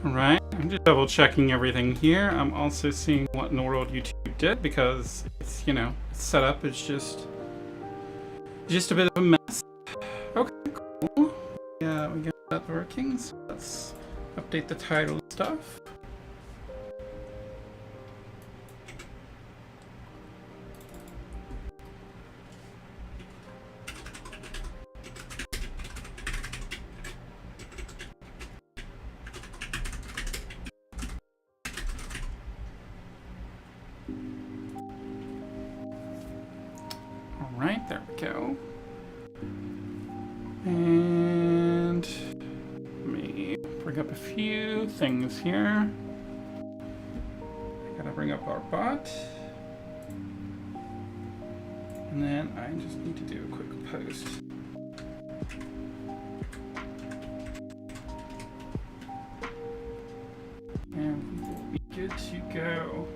Alright, I'm just double checking everything here. I'm also seeing what in the world YouTube did because it's, it's set up. It's just a bit of a mess. Okay, cool. Yeah, we got that working. So let's update the title stuff. Alright, there we go. And let me bring up a few things here. I gotta bring up our bot. And then I just need to do a quick post. And we will be good to go.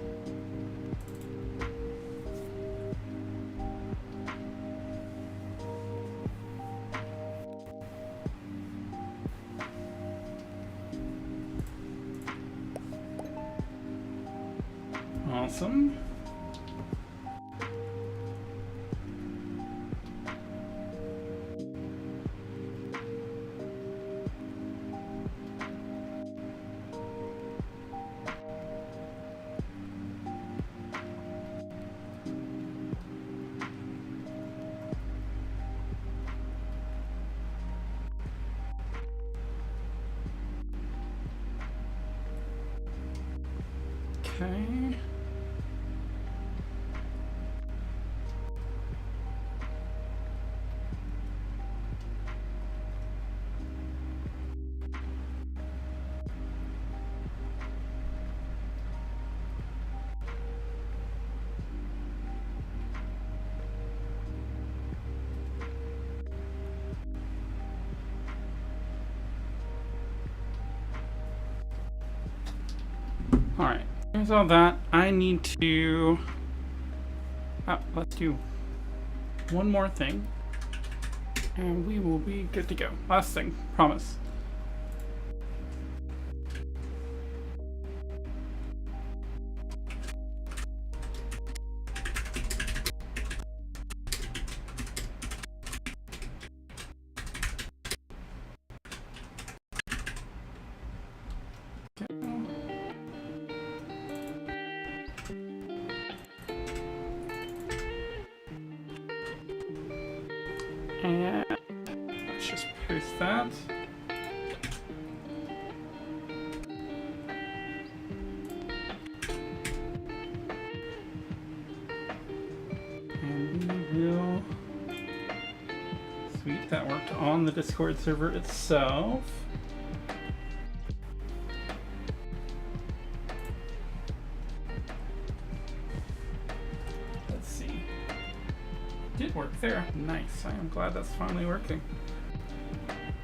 Awesome. Okay. All right. Here's all that. I need to... let's do one more thing. And we will be good to go. Last thing. Promise. And let's just post that. And we will... Sweet, that worked on the Discord server itself. Did work there. Nice. I am glad that's finally working.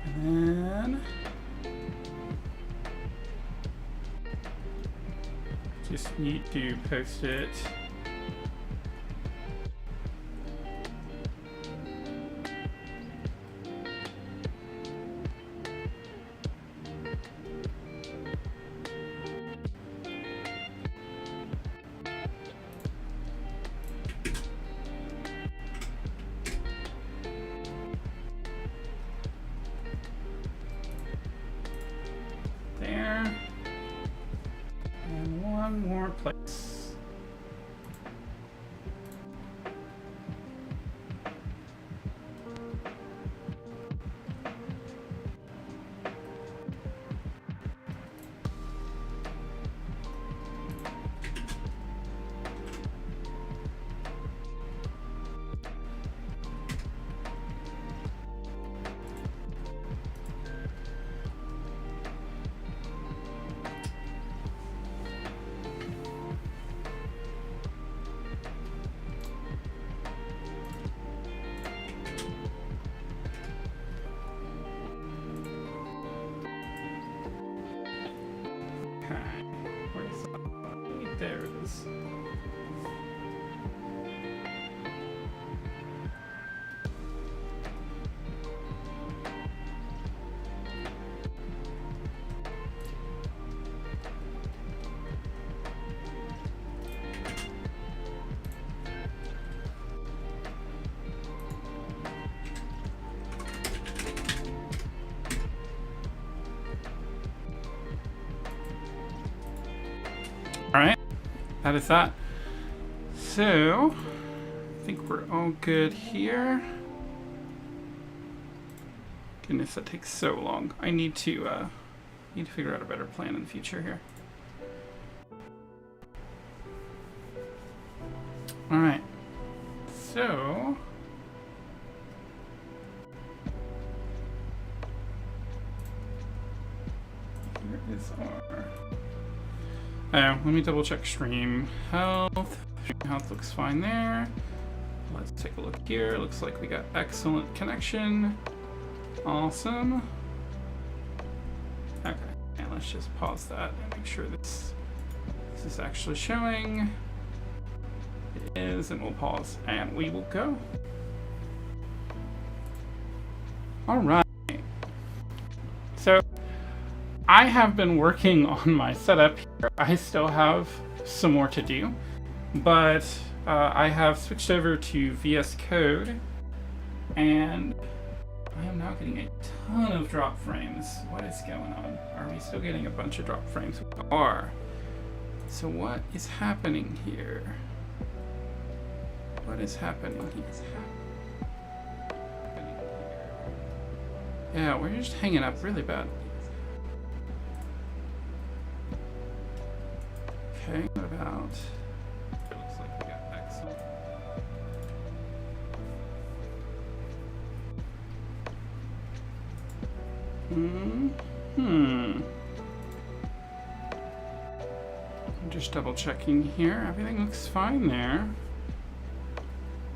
And then just need to post it. There. And one more place. that is that. So, I think we're all good here. Goodness, that takes so long. I need to figure out a better plan in the future here. All right. So, here is our. Oh, let me double check stream health. Stream health looks fine there. Let's take a look here. Looks like we got excellent connection. Awesome. Okay, and let's just pause that and make sure this is actually showing. It is, and we'll pause and we will go. All right. So I have been working on my setup here. I still have some more to do, but I have switched over to VS Code, and I am now getting a ton of drop frames. What is going on? Are we still getting a bunch of drop frames? We are. So what is happening here? What is happening here? Yeah, we're just hanging up really bad. Okay, what about? It looks like we got excellent. I'm just double checking here. Everything looks fine there.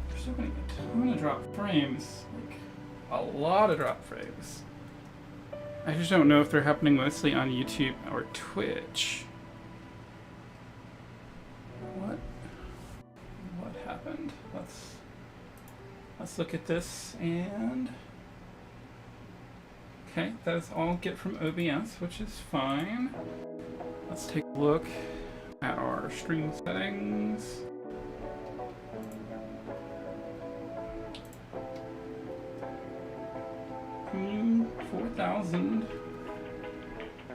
We're still getting a ton of drop frames. Like, a lot of drop frames. I just don't know if they're happening mostly on YouTube or Twitch. What happened? Let's look at this, and okay, that is all get from OBS, which is fine. Let's take a look at our stream settings. Hmm, 4,000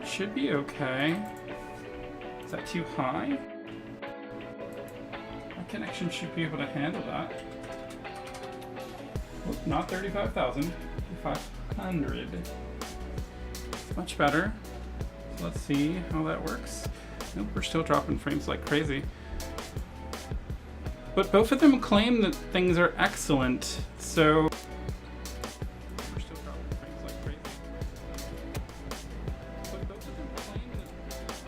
should be okay. Is that too high? My connection should be able to handle that. Oop, not 35,000, 500. Much better. So let's see how that works. Nope, we're still dropping frames like crazy. But both of them claim that things are excellent, so we're still dropping frames like crazy. But both of them claim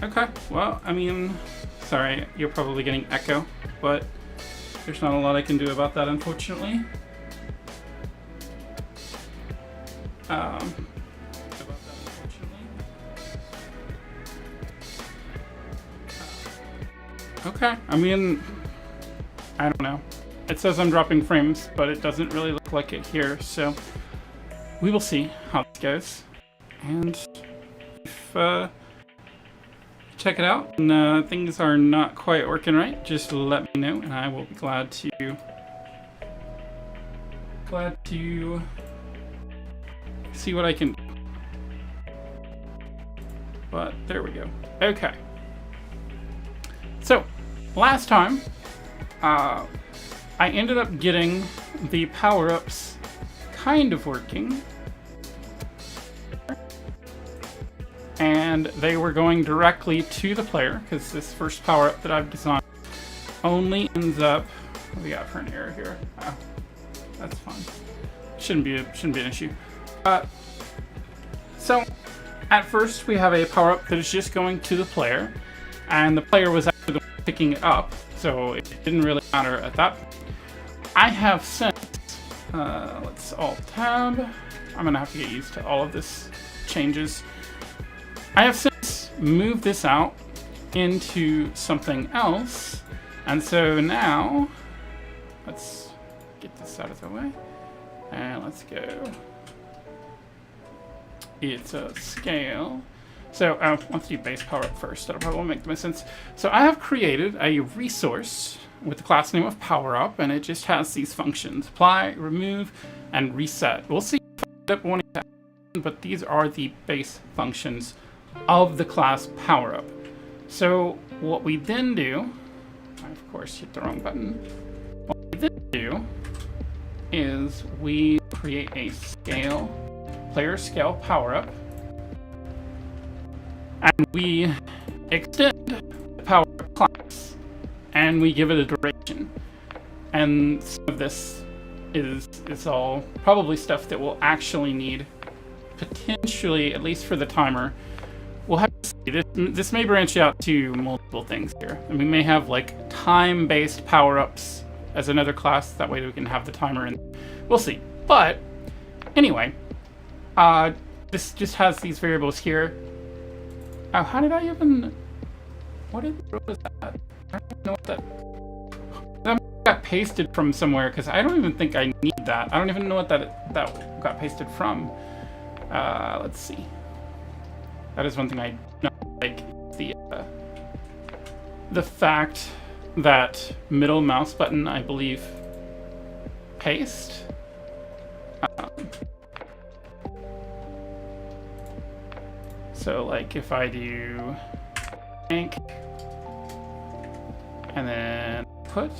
that... Okay, well, I mean, sorry, you're probably getting echo, but there's not a lot I can do about that, unfortunately. Okay, I mean, I don't know. It says I'm dropping frames, but it doesn't really look like it here, so we will see how this goes. And if check it out and things are not quite working right, just let me know and I will be glad to see what I can do. But there we go. Okay. So, last time, I ended up getting the power-ups kind of working. And they were going directly to the player, because this first power-up that I've designed only ends up... What do we got for an error here? Oh, that's fine. Shouldn't be an issue. So, at first we have a power-up that is just going to the player, and the player was actually picking it up, so it didn't really matter at that point. I have since, let's Alt-Tab, I'm gonna have to get used to all of this changes. I have since moved this out into something else, and so now, let's get this out of the way, and let's go. It's a scale. So let's do base power up first. That'll probably make the most sense. So I have created a resource with the class name of power up, and it just has these functions: apply, remove, and reset. We'll see if I end up wanting to add, but these are the base functions of the class power up. So what we then do I, of course, hit the wrong button. What we then do is we create a player scale power-up, and we extend the power-up class, and we give it a duration. And some of this is all probably stuff that we'll actually need, potentially, at least for the timer. We'll have to see. This may branch out to multiple things here. And we may have like time-based power-ups as another class. That way we can have the timer in. We'll see. But anyway, this just has these variables here. Oh, how did I even... What was that? I don't even know what that... That got pasted from somewhere, because I don't even think I need that. I don't even know what that got pasted from. Let's see. That is one thing I don't like, the fact that middle mouse button, I believe, paste. So like if I do bank and then put,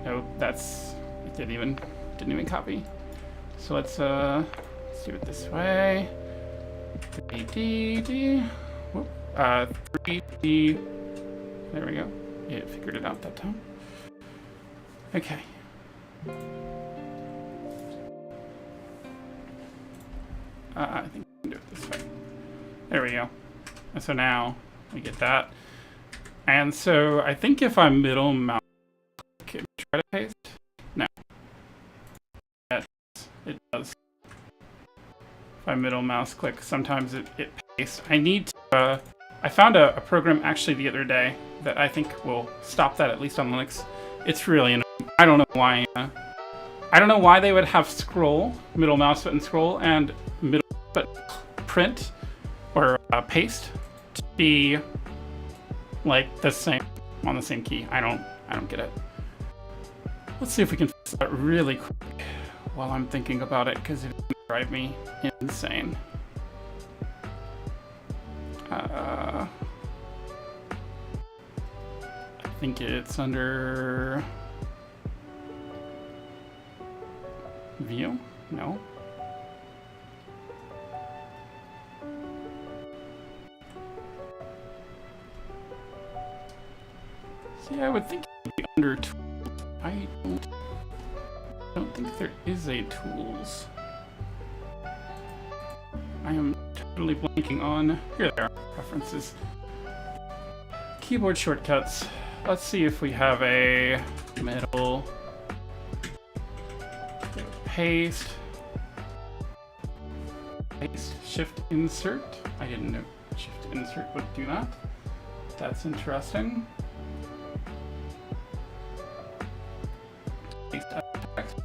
nope, it didn't even copy. So let's do it this way. 3D, 3D. There we go. It figured it out that time. Okay. I think we can do it this way. There we go. And so now we get that. And so I think if I middle mouse click and try to paste, no. Yes, it does. If I middle mouse click, sometimes it pastes. I need to, I found a program actually the other day that I think will stop that, at least on Linux. It's really annoying. I don't know why. I don't know why they would have scroll, middle mouse button scroll, and middle button print or paste to be like the same on the same key. I don't get it. Let's see if we can fix that really quick while I'm thinking about it, because it would drive me insane. I think it's under view? No. See, I would think it would be under tools. I don't think there is a tools. I am totally blanking on. Here they are, preferences. Keyboard shortcuts. Let's see if we have a middle. Paste. Paste. Shift insert. I didn't know shift insert would do that. That's interesting. Paste text.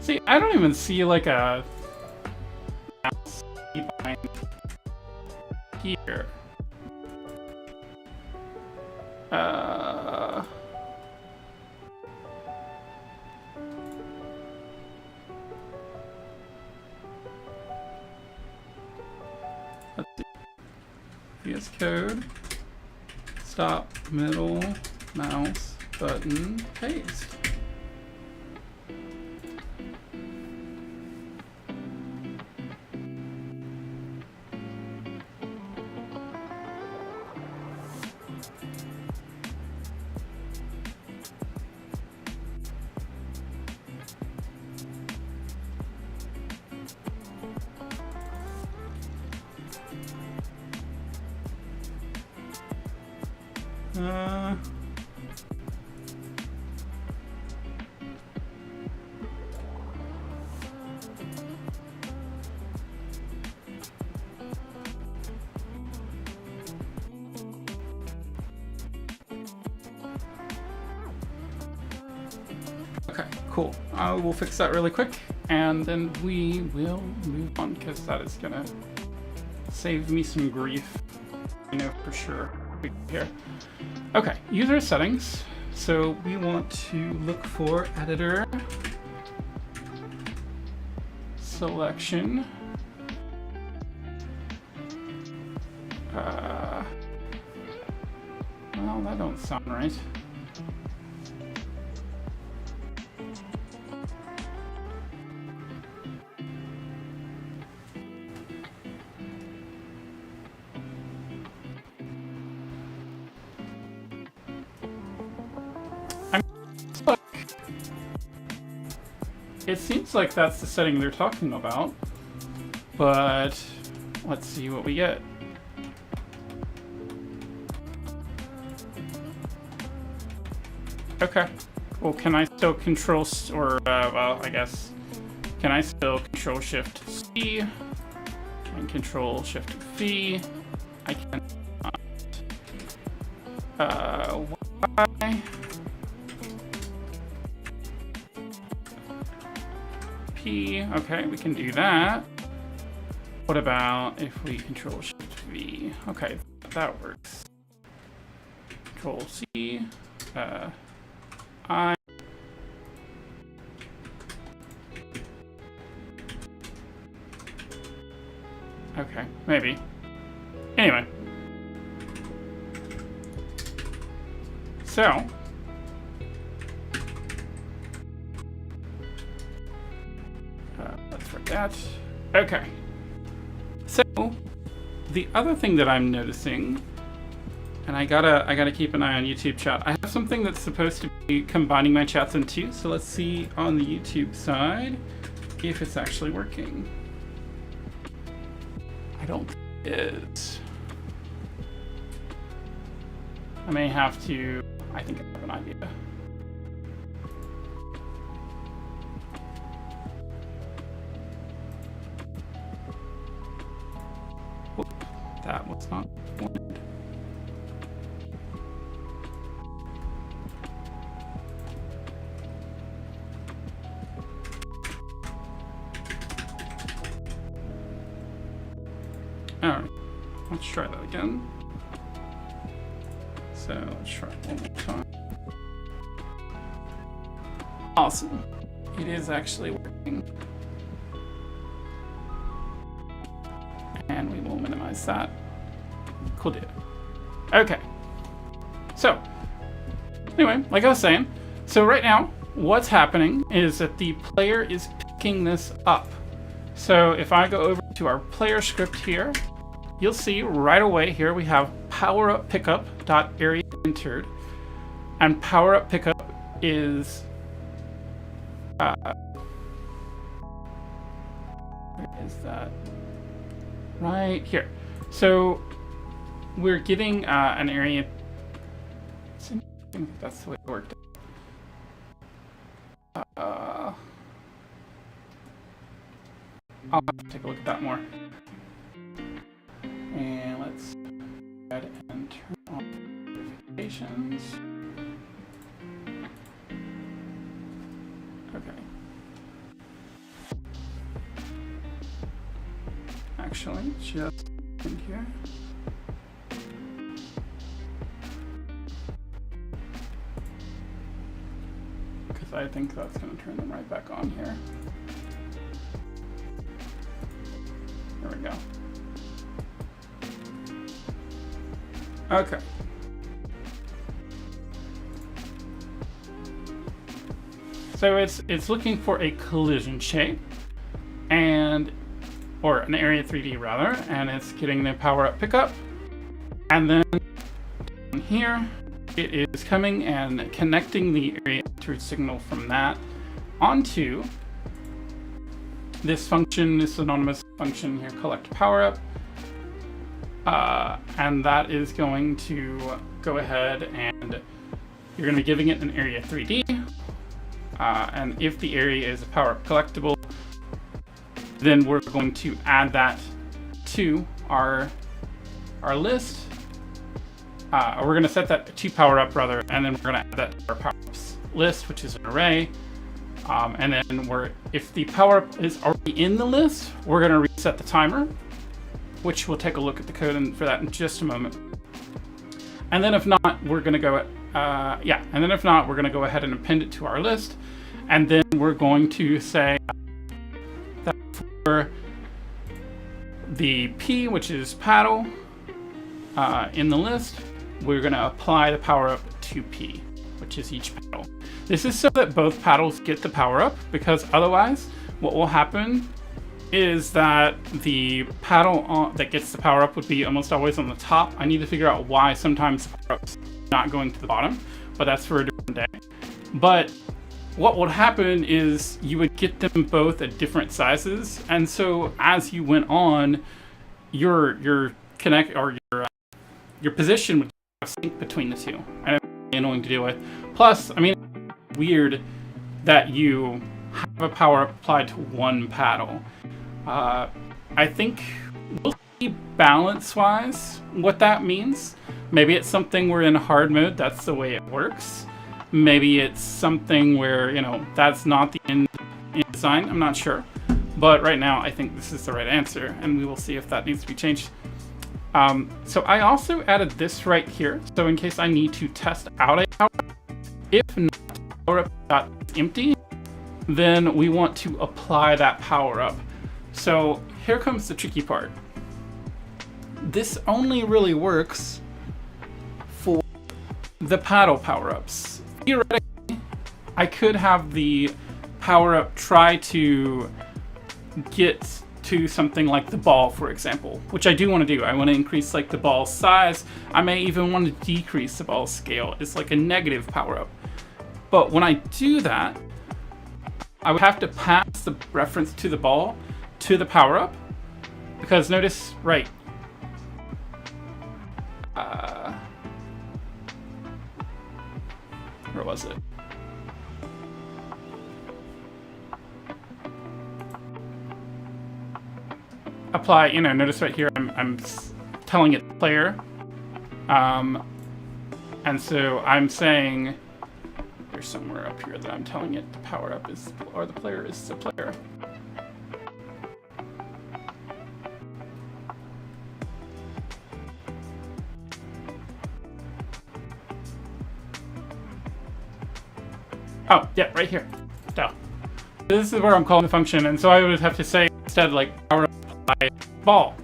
See, I don't even see like a mouse behind here. Let's see. VS Code. Stop middle mouse button paste. Okay, cool. I will fix that really quick, and then we will move on, because that is gonna save me some grief. I know for sure. Here. Okay, user settings. So we want to look for editor, selection, Well, that don't sound right. It seems like that's the setting they're talking about, but let's see what we get. Okay. Well, can I still control, well, I guess, can I still control Shift C and control Shift V? I can Y. P. Okay, we can do that. What about if we control Shift V? Okay, that works. Control C. I. Okay, maybe. Anyway. So. Let's forget. Okay. So, the other thing that I'm noticing, and I gotta keep an eye on YouTube chat. I have something that's supposed to be combining my chats in two, so let's see on the YouTube side if it's actually working. I don't think it is. I may have to, I think I have an idea. Whoop, that was not wanted. Alright, let's try that again. So let's try it one more time. Awesome. It is actually working. And we will minimize that. Cool deal. Okay. So, anyway, like I was saying, so right now, what's happening is that the player is picking this up. So if I go over to our player script here, you'll see right away here we have powerup pickup dot area entered, and powerup pickup is where is that? Right here. So we're getting an area. It's interesting that's the way it worked. I'll have to take a look at that more. And let's go ahead and turn on notifications. Okay. Actually, just in here. Because I think that's going to turn them right back on here. There we go. Okay. So it's looking for a collision shape, or an area 3D rather, and it's getting the power up pickup, and then here it is coming and connecting the area entered signal from that onto this function, this anonymous function here, collect power up. And that is going to go ahead and you're going to be giving it an area 3D. And if the area is a power up collectible, then we're going to add that to our list. We're going to set that to power up rather, and then we're going to add that to our power ups list, which is an array. And then if the power up is already in the list, we're going to reset the timer, which we'll take a look at the code for that in just a moment. And then if not, we're going to go and then if not, we're going to go ahead and append it to our list. And then we're going to say that for the P, which is paddle, in the list, we're going to apply the power up to P, which is each paddle. This is so that both paddles get the power up, because otherwise what will happen is that the paddle that gets the power up would be almost always on the top. I need to figure out why sometimes the power up's not going to the bottom, but that's for a different day. But what would happen is you would get them both at different sizes, and so as you went on, your connect or your position would sync between the two, and it's really annoying to deal with. Plus, I mean, it's weird that you have a power up applied to one paddle. I think we'll see balance-wise what that means. Maybe it's something where in hard mode, that's the way it works. Maybe it's something where, you know, that's not the end design. I'm not sure. But right now, I think this is the right answer, and we will see if that needs to be changed. So I also added this right here. So in case I need to test out a power up, if not power up empty, then we want to apply that power up. So here comes the tricky part. This only really works for the paddle power-ups. Theoretically, I could have the power-up try to get to something like the ball, for example, which I do want to do. I want to increase like the ball size. I may even want to decrease the ball scale. It's like a negative power-up. But when I do that, I would have to pass the reference to the ball to the power-up, because notice, right, where was it? Apply, you know, notice right here, I'm telling it player, and so I'm saying, there's somewhere up here that I'm telling it the power-up is, or the player is the player. Oh, yeah, right here. So, this is where I'm calling the function, and so I would have to say instead, like, power up apply ball.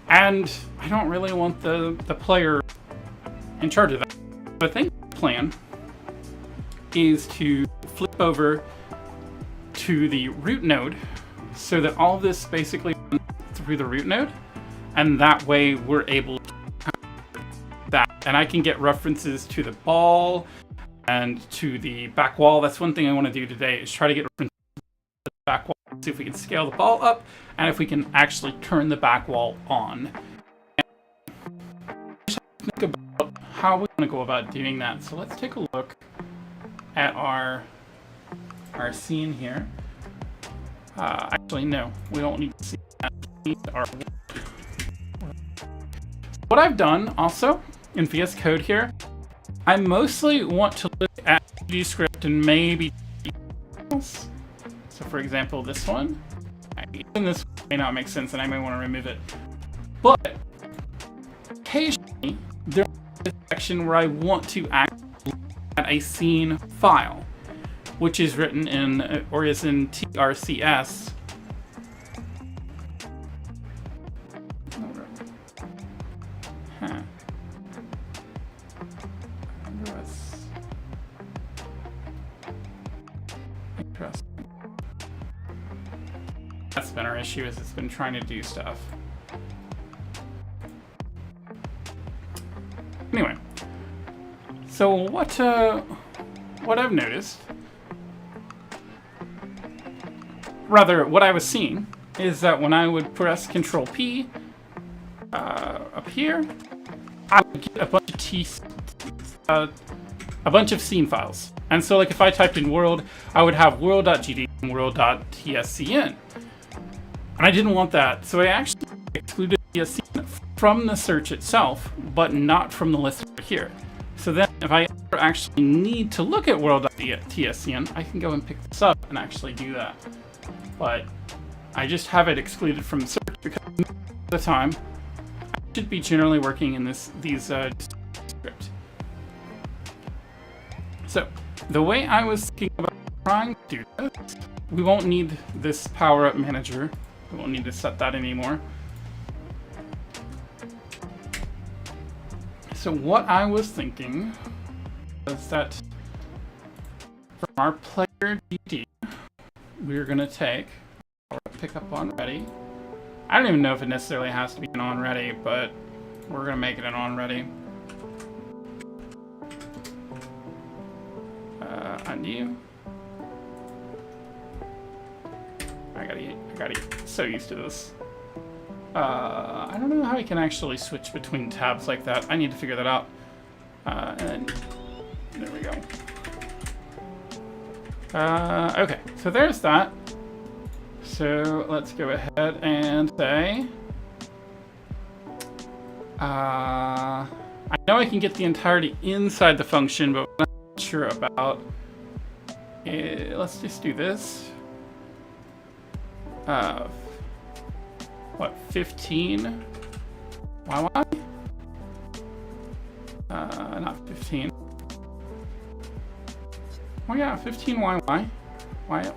And I don't really want the player in charge of that. So I think the plan is to flip over to the root node so that all of this basically runs through the root node, and that way we're able to that. And I can get references to the ball and to the back wall. That's one thing I want to do today, is try to get references to the back wall, see if we can scale the ball up, and if we can actually turn the back wall on. And just think about how we want to go about doing that. So let's take a look at our scene here. Actually, no, we don't need to see that. We need our what I've done also in VS Code here, I mostly want to look at GScript and maybe else. So for example, this one, even this may not make sense and I may want to remove it. But occasionally there's a section where I want to actually look at a scene file, which is written in, or is in TRCS. Interesting. That's been our issue, is it's been trying to do stuff. Anyway, so what I've noticed, rather what I was seeing, is that when I would press Control P up here, I would get a bunch of scene files. And so like if I typed in world, I would have world.gd and world.tscn. And I didn't want that, so I actually excluded tscn from the search itself, but not from the list over here. So then if I ever actually need to look at world.tscn, I can go and pick this up and actually do that. But I just have it excluded from the search because most of the time I should be generally working in these script. So the way I was thinking about trying to do this, we won't need this power up manager. We won't need to set that anymore. So what I was thinking was that from our player DD, we're gonna take pick up on ready. I don't even know if it necessarily has to be an on ready, but we're gonna make it an on ready. Undo. I gotta get so used to this. I don't know how I can actually switch between tabs like that. I need to figure that out. And there we go. Okay, so there's that. So let's go ahead and say, I know I can get the entirety inside the function, but what I'm not sure about, let's just do this. What, 15 YY? Not 15. Oh yeah, 15 YY. Why?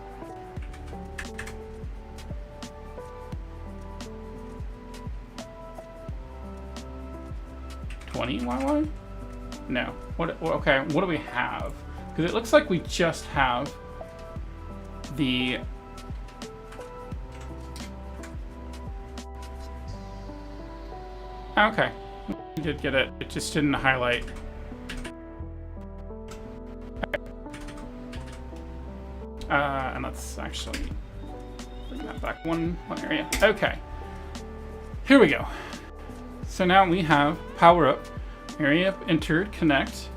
YY? No. What? Okay. What do we have? Because it looks like we just have the. Okay. We did get it. It just didn't highlight. Okay. And let's actually bring that back one area. Okay. Here we go. So now we have power up, area entered, connect,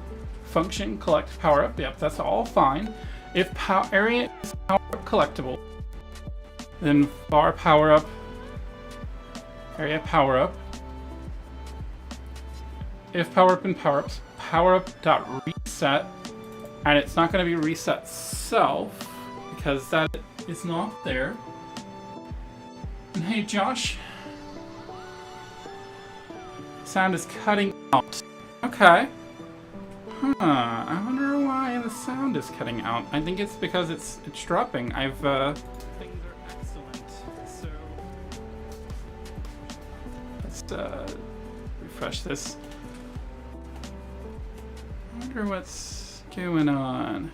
function, collect, power up. Yep, that's all fine. If area is power up collectible, then var power up, area power up. If power up and power ups, power up dot reset, and it's not going to be reset self because that is not there. And hey, Josh. Sound is cutting out. Okay. Huh. I wonder why the sound is cutting out. I think it's because it's dropping. Things are excellent. So let's refresh this. I wonder what's going on.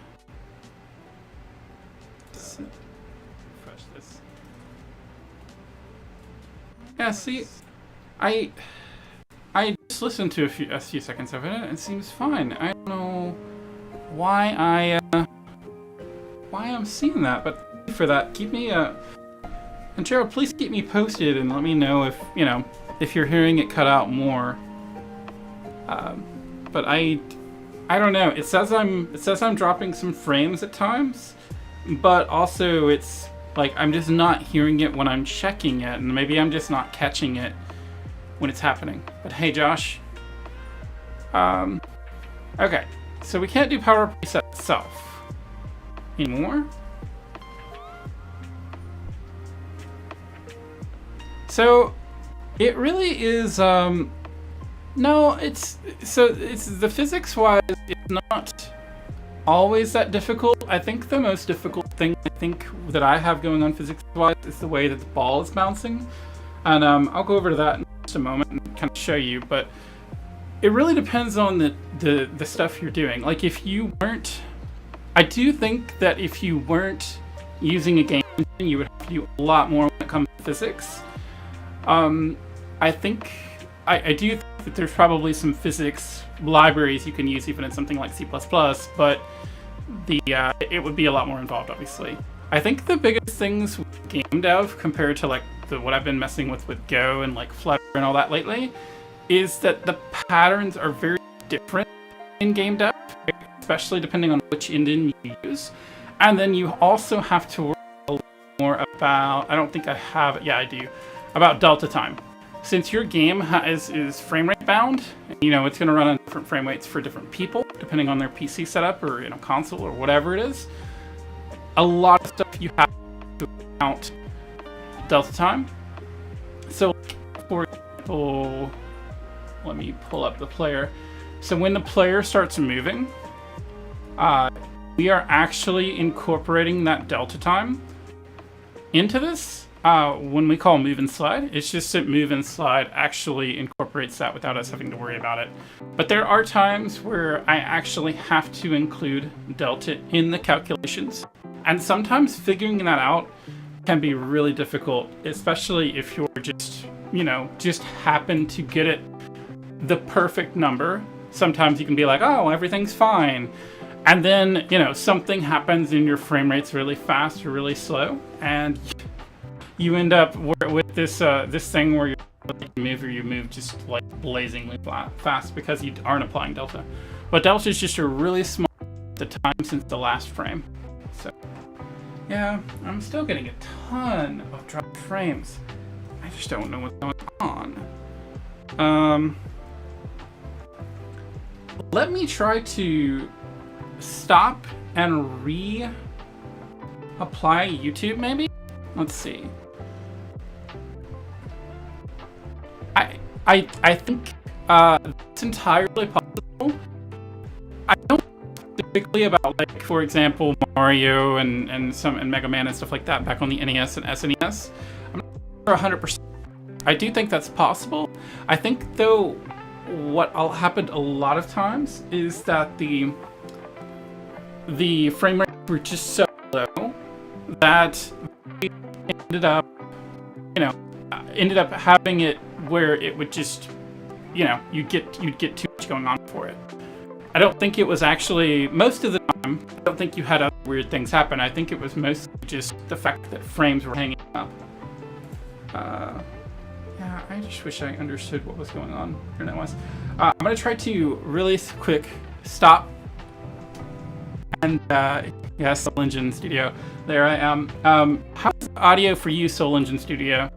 Let's refresh this. Yeah, see, I just listened to a few seconds of it, and it seems fine. I don't know why I'm seeing that, but for that, keep me and Gerald, please keep me posted and let me know if if you're hearing it cut out more. But I don't know. It says I'm dropping some frames at times, but also it's like I'm just not hearing it when I'm checking it, and maybe I'm just not catching it when it's happening. But hey, Josh. Okay, so we can't do power up reset itself anymore. So it really is. No, it's the physics wise. It's not always that difficult. I think the most difficult thing that I have going on physics wise is the way that the ball is bouncing, and I'll go over to that in just a moment and kind of show you. But it really depends on the stuff you're doing. Like if you weren't, I do think that if you weren't using a game engine, you would have to do a lot more when it comes to physics. I think I do think that there's probably some physics libraries you can use even in something like C++, but it would be a lot more involved, obviously. I think the biggest things with game dev compared to like what I've been messing with Go and like Flutter and all that lately is that the patterns are very different in game dev, especially depending on which engine you use. And then you also have to worry a little more about, I don't think I have, yeah I do, about delta time. Since your game is frame rate bound, it's going to run on different frame rates for different people, depending on their PC setup or console or whatever it is. A lot of stuff you have to count delta time. So, for example, let me pull up the player. So when the player starts moving, we are actually incorporating that delta time into this. when we call move and slide, it's just that move and slide actually incorporates that without us having to worry about it. But there are times where I actually have to include delta in the calculations. And sometimes figuring that out can be really difficult, especially if you're just, just happen to get it the perfect number. Sometimes you can be like, oh, everything's fine. And then, something happens and your frame rate's really fast or really slow. And you end up with this this thing where you move just like blazingly fast because you aren't applying delta. But delta is just a really small the time since the last frame. So yeah, I'm still getting a ton of dropped frames. I just don't know what's going on. Let me try to stop and reapply YouTube maybe. Let's see. I think it's entirely possible. I don't typically about, like, for example, Mario and Mega Man and stuff like that back on the NES and SNES. I'm not sure 100%. I do think that's possible. I think though what happened a lot of times is that the frame rates were just so low that we ended up having it where it would just, you'd get too much going on for it. I don't think it was actually, most of the time, I don't think you had other weird things happen. I think it was mostly just the fact that frames were hanging up. Yeah, I just wish I understood what was going on here now. I'm going to try to really quick stop. And yeah, Soul Engine Studio. There I am. How's the audio for you, Soul Engine Studio?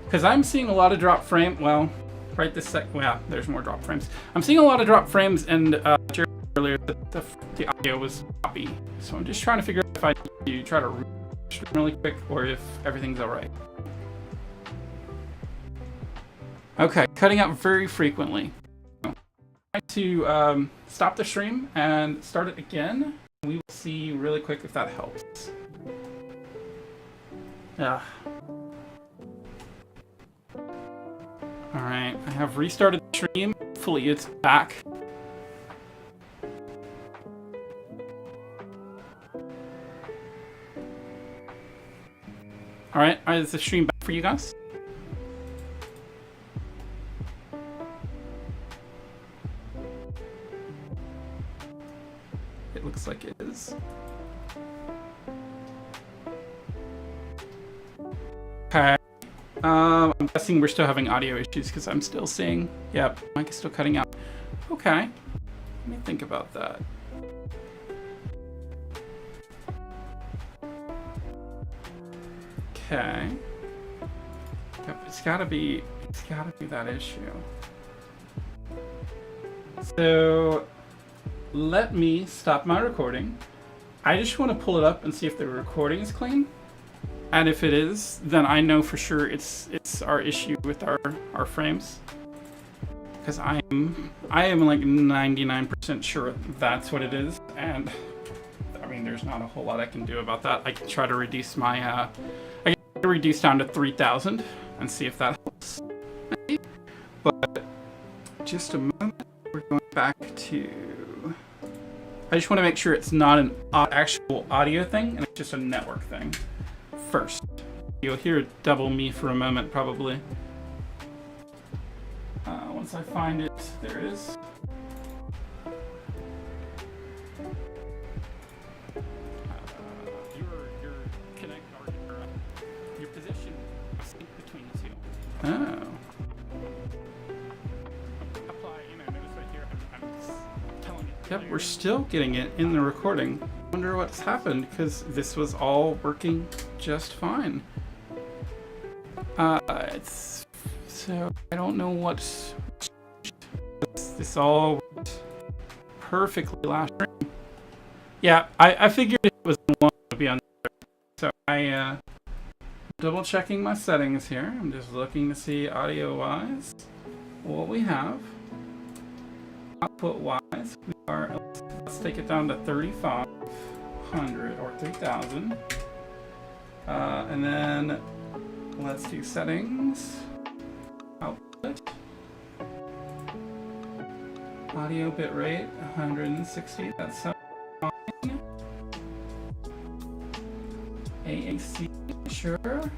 Because I'm seeing a lot of drop frame. Well, right this sec. Well, there's more drop frames. I'm seeing a lot of drop frames, and Jared earlier the audio was choppy. So I'm just trying to figure out if I need to try to really quick or if everything's all right. Okay, cutting out very frequently. Try to stop the stream and start it again. We will see really quick if that helps. Yeah. All right, I have restarted the stream. Hopefully it's back. All right, is the stream back for you guys? It looks like it is. Okay. I'm guessing we're still having audio issues because I'm still seeing, yep, mic is still cutting out. Okay. Let me think about that. Okay. Yep, it's gotta be that issue. So let me stop my recording. I just want to pull it up and see if the recording is clean. And if it is, then I know for sure it's our issue with our frames. Because I am like 99% sure that's what it is. And I mean, there's not a whole lot I can do about that. I can try to reduce my I can reduce down to 3,000 and see if that helps. But just a moment, we're going back to. I just want to make sure it's not an actual audio thing and it's just a network thing. First, you'll hear double me for a moment probably. Once I find it, there it is. Your position sync between the two. Oh. Apply, notice right here. I'm telling it. Yep, we're still getting it in the recording. I wonder what's happened because this was all working just fine. So I don't know what's this all worked perfectly last stream. Yeah, I figured it was the one to be on there. So I double checking my settings here. I'm just looking to see audio wise what we have. Output wise, we are, let's take it down to 3,500 or 3,000. And then Let's do settings. Output. Audio bitrate 160. That's fine. AAC, sure.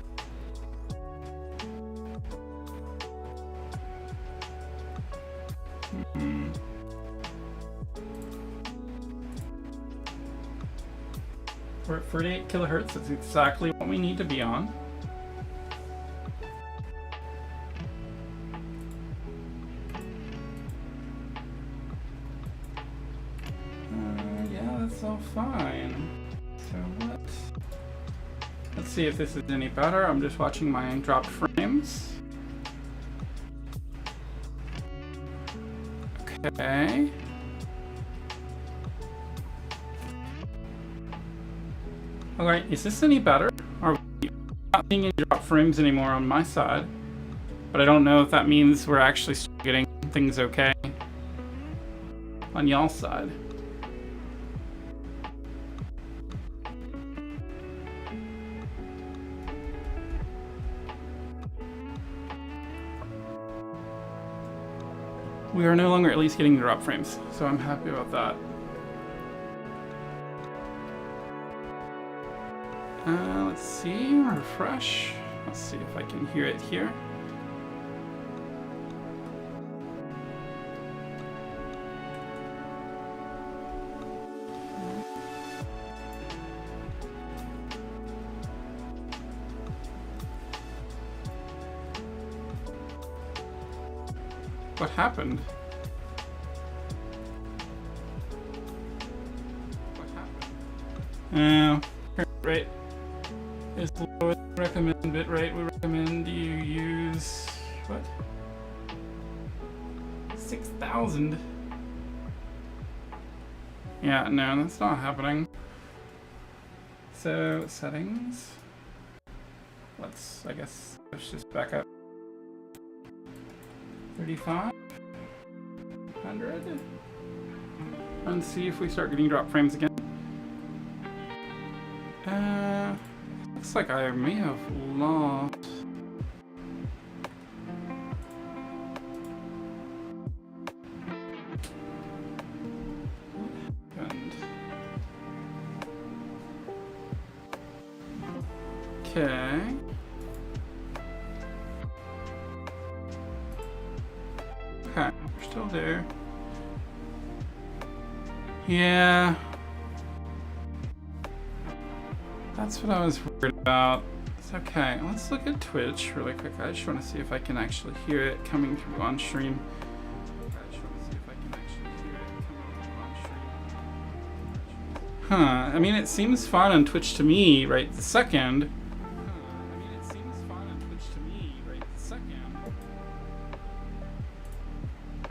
We're at 48 kilohertz. That's exactly what we need to be on. Yeah, that's all fine. So let's see if this is any better. I'm just watching my dropped frames. Okay. Alright, is this any better? Are we not seeing any drop frames anymore on my side? But I don't know if that means we're actually still getting things okay on y'all's side. We are no longer at least getting drop frames, so I'm happy about that. Let's see, refresh. Let's see if I can hear it here. What happened? What happened? Bitrate is the lowest recommend bitrate. We recommend you use what? 6,000. Yeah, no, that's not happening. So settings. Let's, I guess, push this back up. 3,500. And see if we start getting drop frames again. Looks like I may have lost. What happened? Okay. Okay, we're still there. Yeah. That's what I was worried about. It's okay. Let's look at Twitch really quick. I just want to see if I can actually hear it coming through on stream. Huh. I mean, it seems fine on Twitch to me right this second.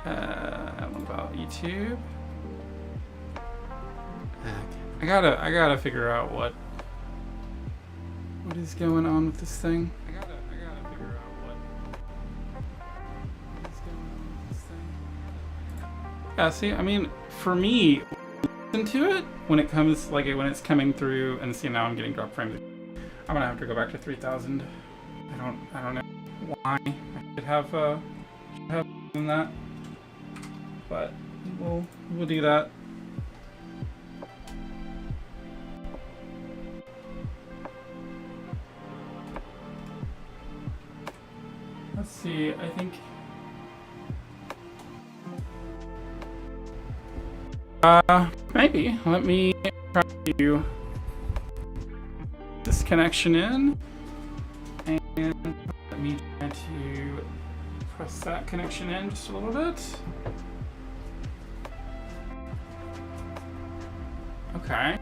What about YouTube? I gotta figure out what is going on with this thing. I gotta figure out what is going on with this thing. Yeah, see, I mean, for me, listen to it when it comes, like when it's coming through, and see now I'm getting drop frames. I'm gonna have to go back to 3,000. I don't know why. I should have done that, but we'll do that. Let's see, I think... maybe. Let me try to this connection in. And let me try to press that connection in just a little bit. Okay.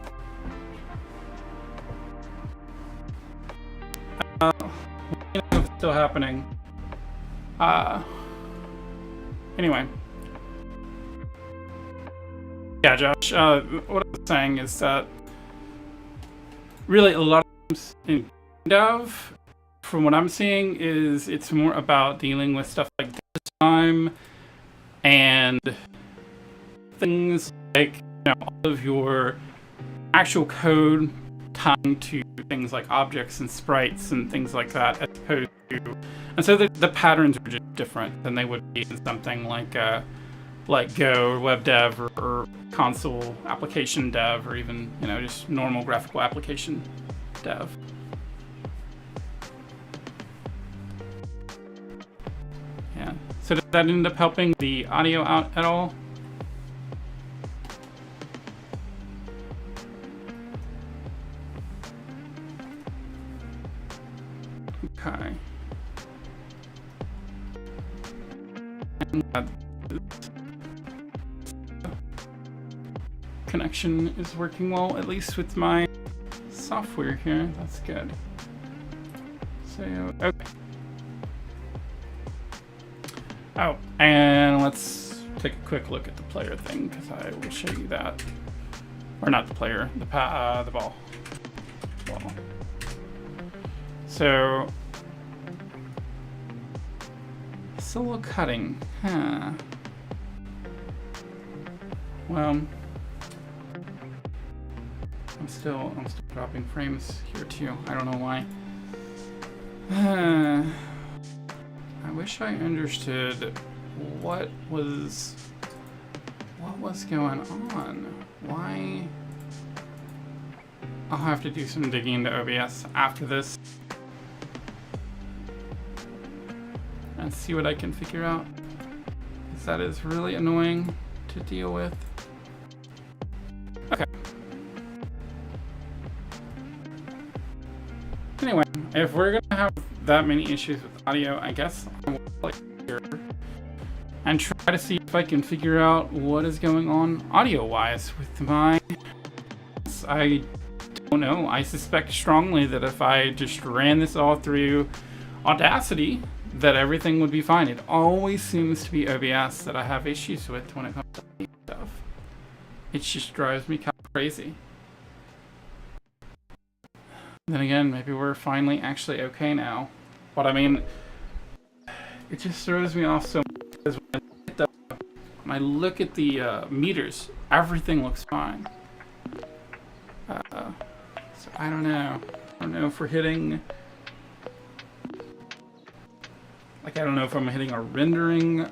It's still happening. Anyway. Yeah, Josh, what I was saying is that really a lot of times in dev, from what I'm seeing, is it's more about dealing with stuff like time and things like, you know, all of your actual code tying to things like objects and sprites and things like that, as opposed to, and so the patterns are just different than they would be in something like Go or web dev or console application dev, or even, you know, just normal graphical application dev. Yeah. So did that end up helping the audio out at all? Okay. And connection is working well, at least with my software here. That's good. So, okay. Oh, and let's take a quick look at the player thing, because I will show you that. Or not the player, the ball. So, solo cutting, huh? Well, I'm still dropping frames here too. I don't know why. I wish I understood what was going on. Why? I'll have to do some digging into OBS after this and see what I can figure out, because that is really annoying to deal with. Okay. Anyway, if we're gonna have that many issues with audio, I guess I will play here and try to see if I can figure out what is going on audio-wise with my... I don't know. I suspect strongly that if I just ran this all through Audacity, that everything would be fine. It always seems to be OBS that I have issues with when it comes to audio stuff. It just drives me kind of crazy. Then again, maybe we're finally actually okay now. But I mean, it just throws me off so much, because when I look at the meters, everything looks fine. So I don't know. I don't know if we're hitting... Like, I don't know if I'm hitting a rendering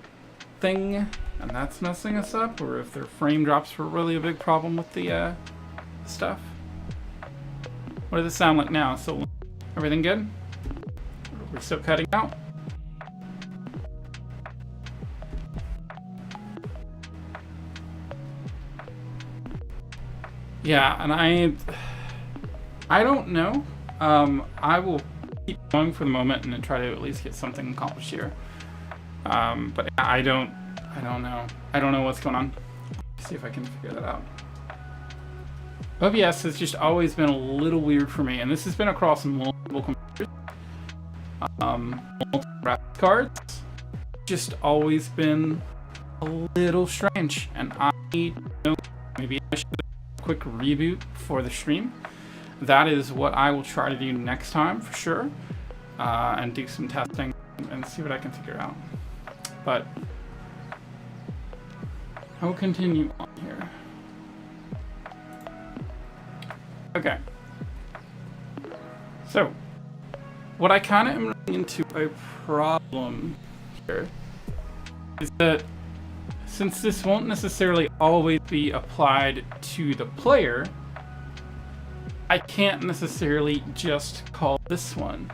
thing and that's messing us up, or if their frame drops were really a big problem with the stuff. What does it sound like now? So, everything good? We're still cutting out? Yeah, and I don't know. I will keep going for the moment and then try to at least get something accomplished here. But I don't know. I don't know what's going on. Let's see if I can figure that out. OBS has just always been a little weird for me, and this has been across multiple computers, multiple graphics cards. Just always been a little strange, and I don't know, maybe I should do a quick reboot for the stream. That is what I will try to do next time for sure, and do some testing and see what I can figure out. But I will continue on here. Okay. So, what I kind of am running into a problem here is that since this won't necessarily always be applied to the player, I can't necessarily just call this one.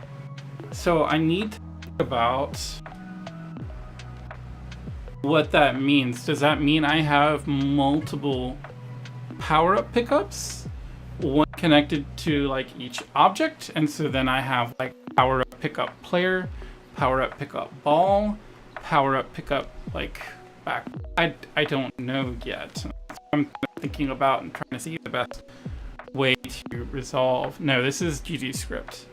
So I need to think about what that means. Does that mean I have multiple power-up pickups? One connected to like each object, and so then I have like power-up pickup player, power-up pickup ball, power-up pickup like back. I don't know yet. That's what I'm thinking about and trying to see the best way to resolve. No, this is GG script.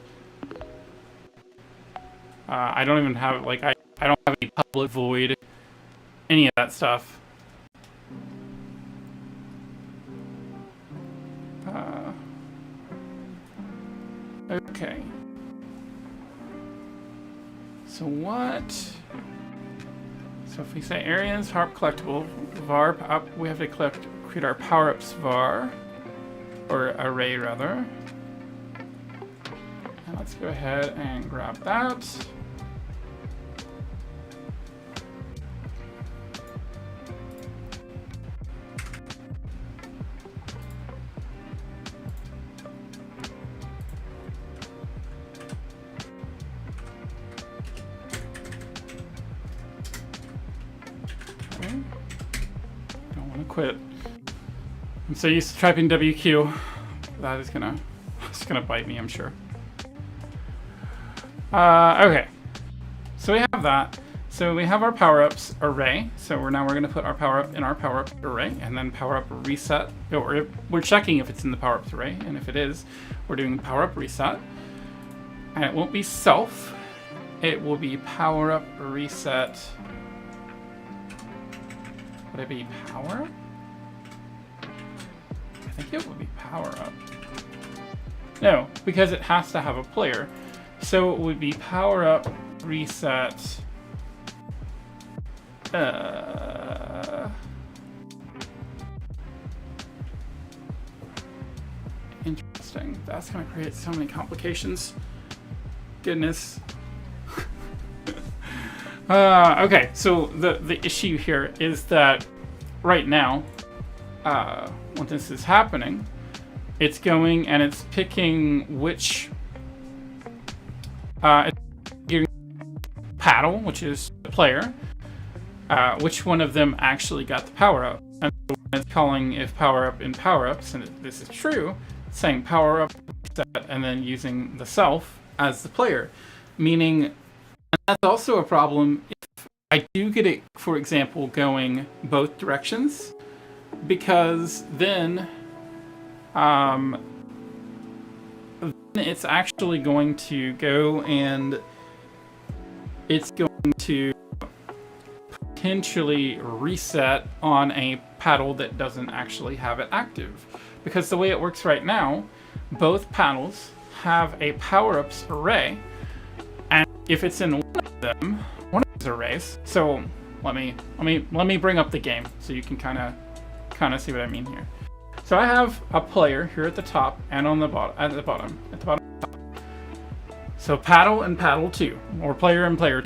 I don't even have like I don't have any public void, any of that stuff. Okay. So what? So if we say areas, harp collectible, var up, we have to create our power-ups var, or array rather. let's go ahead and grab that. Don't want to quit. I'm so used to typing WQ. That is gonna, it's gonna bite me, I'm sure. Okay. So we have that. So we have our power-ups array. So we're gonna put our power-up in our power-up array, and then power-up reset. Or we're checking if it's in the power-ups array, and if it is, we're doing power-up reset. And it won't be self. It will be power-up reset. Would it be power? I think it would be power up. No, because it has to have a player. So it would be power up reset. Interesting. That's gonna create so many complications. Goodness. Okay, so the issue here is that right now, when this is happening, it's going and it's picking which paddle, which is the player, which one of them actually got the power up. And so when it's calling if power up in power ups, and this is true, it's saying power up reset and then using the self as the player, meaning. And that's also a problem if I do get it, for example, going both directions, because then it's actually going to go and it's going to potentially reset on a paddle that doesn't actually have it active. Because the way it works right now, both paddles have a power-ups array. And if it's in one of these arrays, so let me bring up the game so you can kind of see what I mean here. So I have a player here at the top and on the bottom, at the bottom. So paddle and paddle 2, or player and player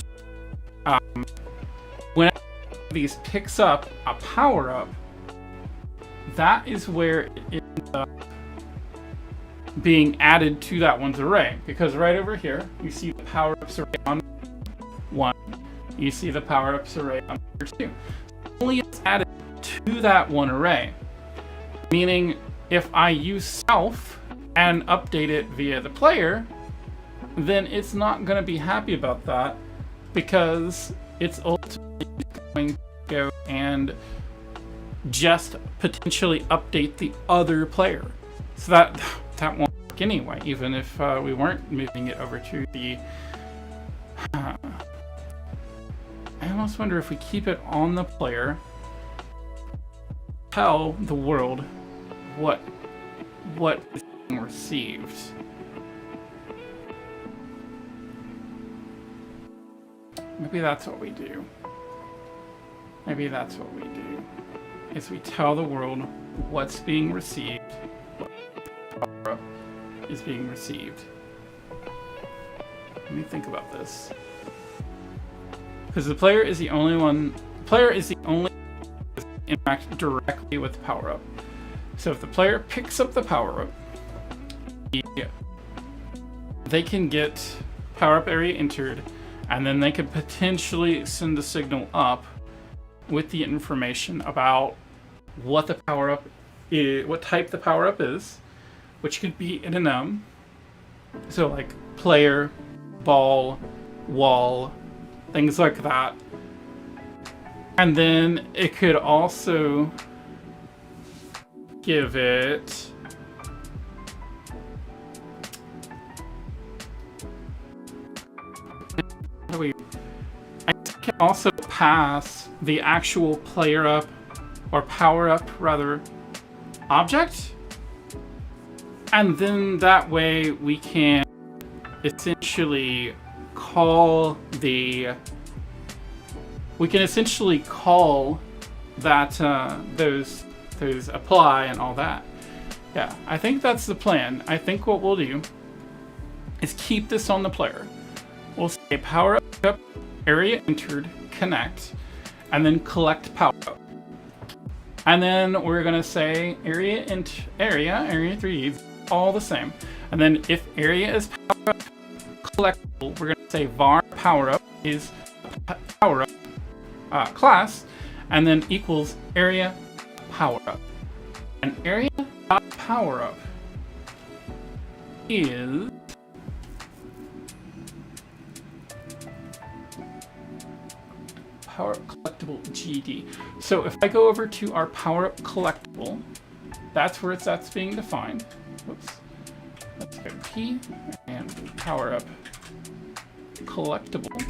2. When these picks up a power up, that is where it ends up being added to that one's array, because right over here you see the power-ups array on 1, you see the power-ups array on 2. Only it's added to that one array, meaning if I use self and update it via the player, then it's not going to be happy about that, because it's ultimately going to go and just potentially update the other player. So that won't work anyway, even if we weren't moving it over to the... I almost wonder if we keep it on the player, tell the world what is being received. Maybe that's what we do. Maybe that's what we do, is we tell the world what's being received, what is being received. Let me think about this. Because the player is the only one that interacts directly with the power-up. So if the player picks up the power-up, they can get power-up area entered, and then they could potentially send a signal up with the information about what the power-up is, what type the power-up is, which could be in an so like player, ball, wall, things like that. And then it could also give it I can also pass the actual player up or power up rather object, and then that way we can essentially call that those apply and all that. Yeah, I think that's the plan. I think what we'll do is keep this on the player. We'll say power up, area entered, connect, and then collect power up. And then we're gonna say area 3, all the same. And then if area is power up collectible, we're gonna say var power up is power up class, and then equals area power up. And area power up is power up collectible GD. So if I go over to our power up collectible, that's where that's being defined. Whoops. Let's go P and power up collectible.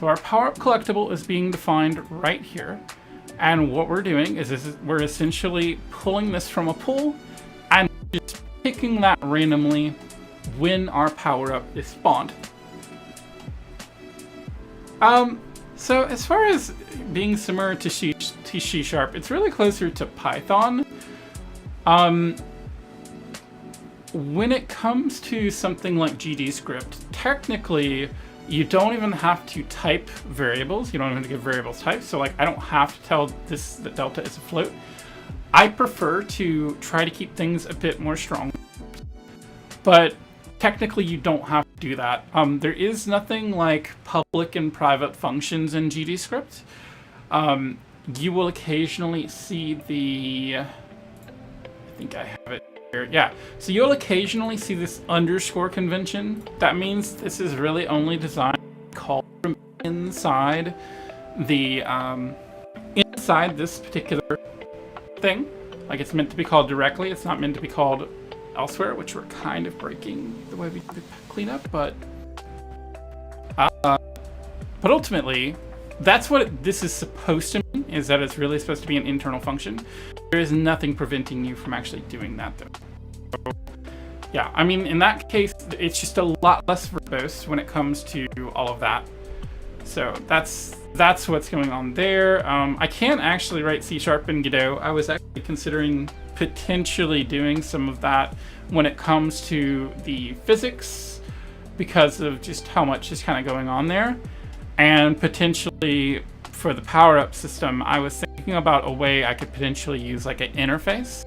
So our power up collectible is being defined right here. And what we're doing is we're essentially pulling this from a pool and just picking that randomly when our power up is spawned. So as far as being similar to C#, it's really closer to Python. When it comes to something like GD script, technically you don't even have to type variables. You don't even have to give variables types. So like I don't have to tell this that delta is a float. I prefer to try to keep things a bit more strong, but technically you don't have to do that. There is nothing like public and private functions in GD script. You will occasionally see the, I think I have it here. Yeah, so you'll occasionally see this underscore convention. That means this is really only designed to call from inside the, inside this particular thing. Like it's meant to be called directly. It's not meant to be called elsewhere, which we're kind of breaking the way we clean up, but ultimately, that's what this is supposed to mean, is that it's really supposed to be an internal function. There is nothing preventing you from actually doing that, though. So, yeah, I mean, in that case, it's just a lot less verbose when it comes to all of that. So that's what's going on there. I can't actually write C# in Godot. I was actually considering potentially doing some of that when it comes to the physics because of just how much is kind of going on there. And potentially for the power-up system, I was thinking about a way I could potentially use like an interface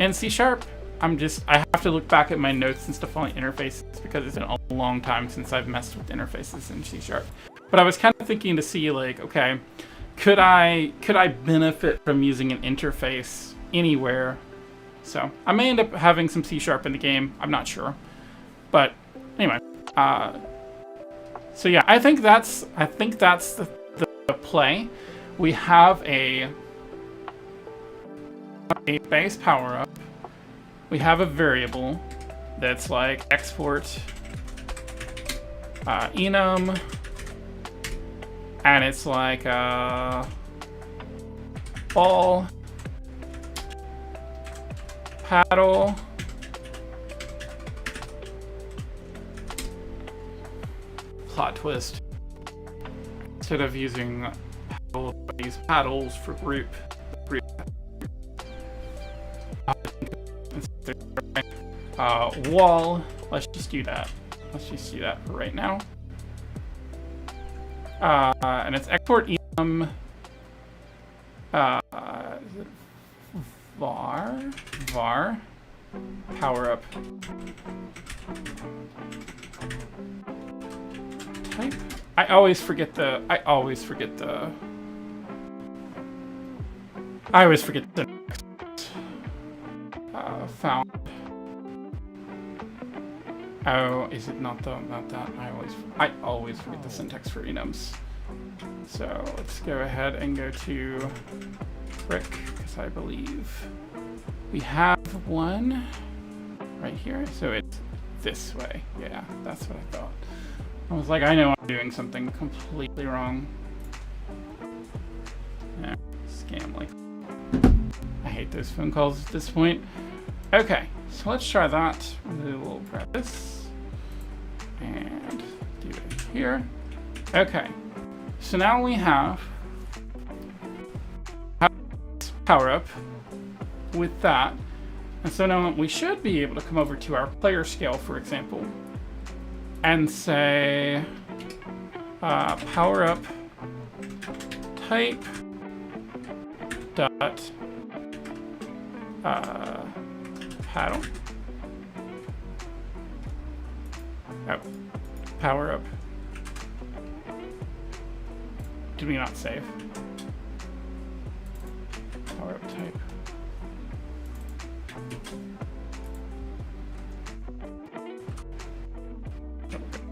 in C#. I have to look back at my notes and stuff on interfaces because it's been a long time since I've messed with interfaces in C#. But I was kind of thinking to see like, okay, could I benefit from using an interface anywhere? So I may end up having some C# in the game. I'm not sure, but anyway. So yeah, I think that's the play. We have a base power up. We have a variable that's like export enum, and it's like ball paddle plot twist. Instead of using paddle, I use paddles for group. Wall. Let's just do that. Let's just do that for right now. And it's export enum. Is it var power up type. I always forget the found. Oh, is it not that? I always forget the syntax for enums. So let's go ahead and go to Frick, because I believe we have one right here. So it's this way. Yeah, that's what I thought. I was like, I know I'm doing something completely wrong. Yeah, scam like. I hate those phone calls at this point. Okay, so let's try that. We'll grab this and do it here. Okay, so now we have power up with that. And so now we should be able to come over to our player scale, for example, and say power up type dot paddle. Oh, power up. Did we not save? Power up type.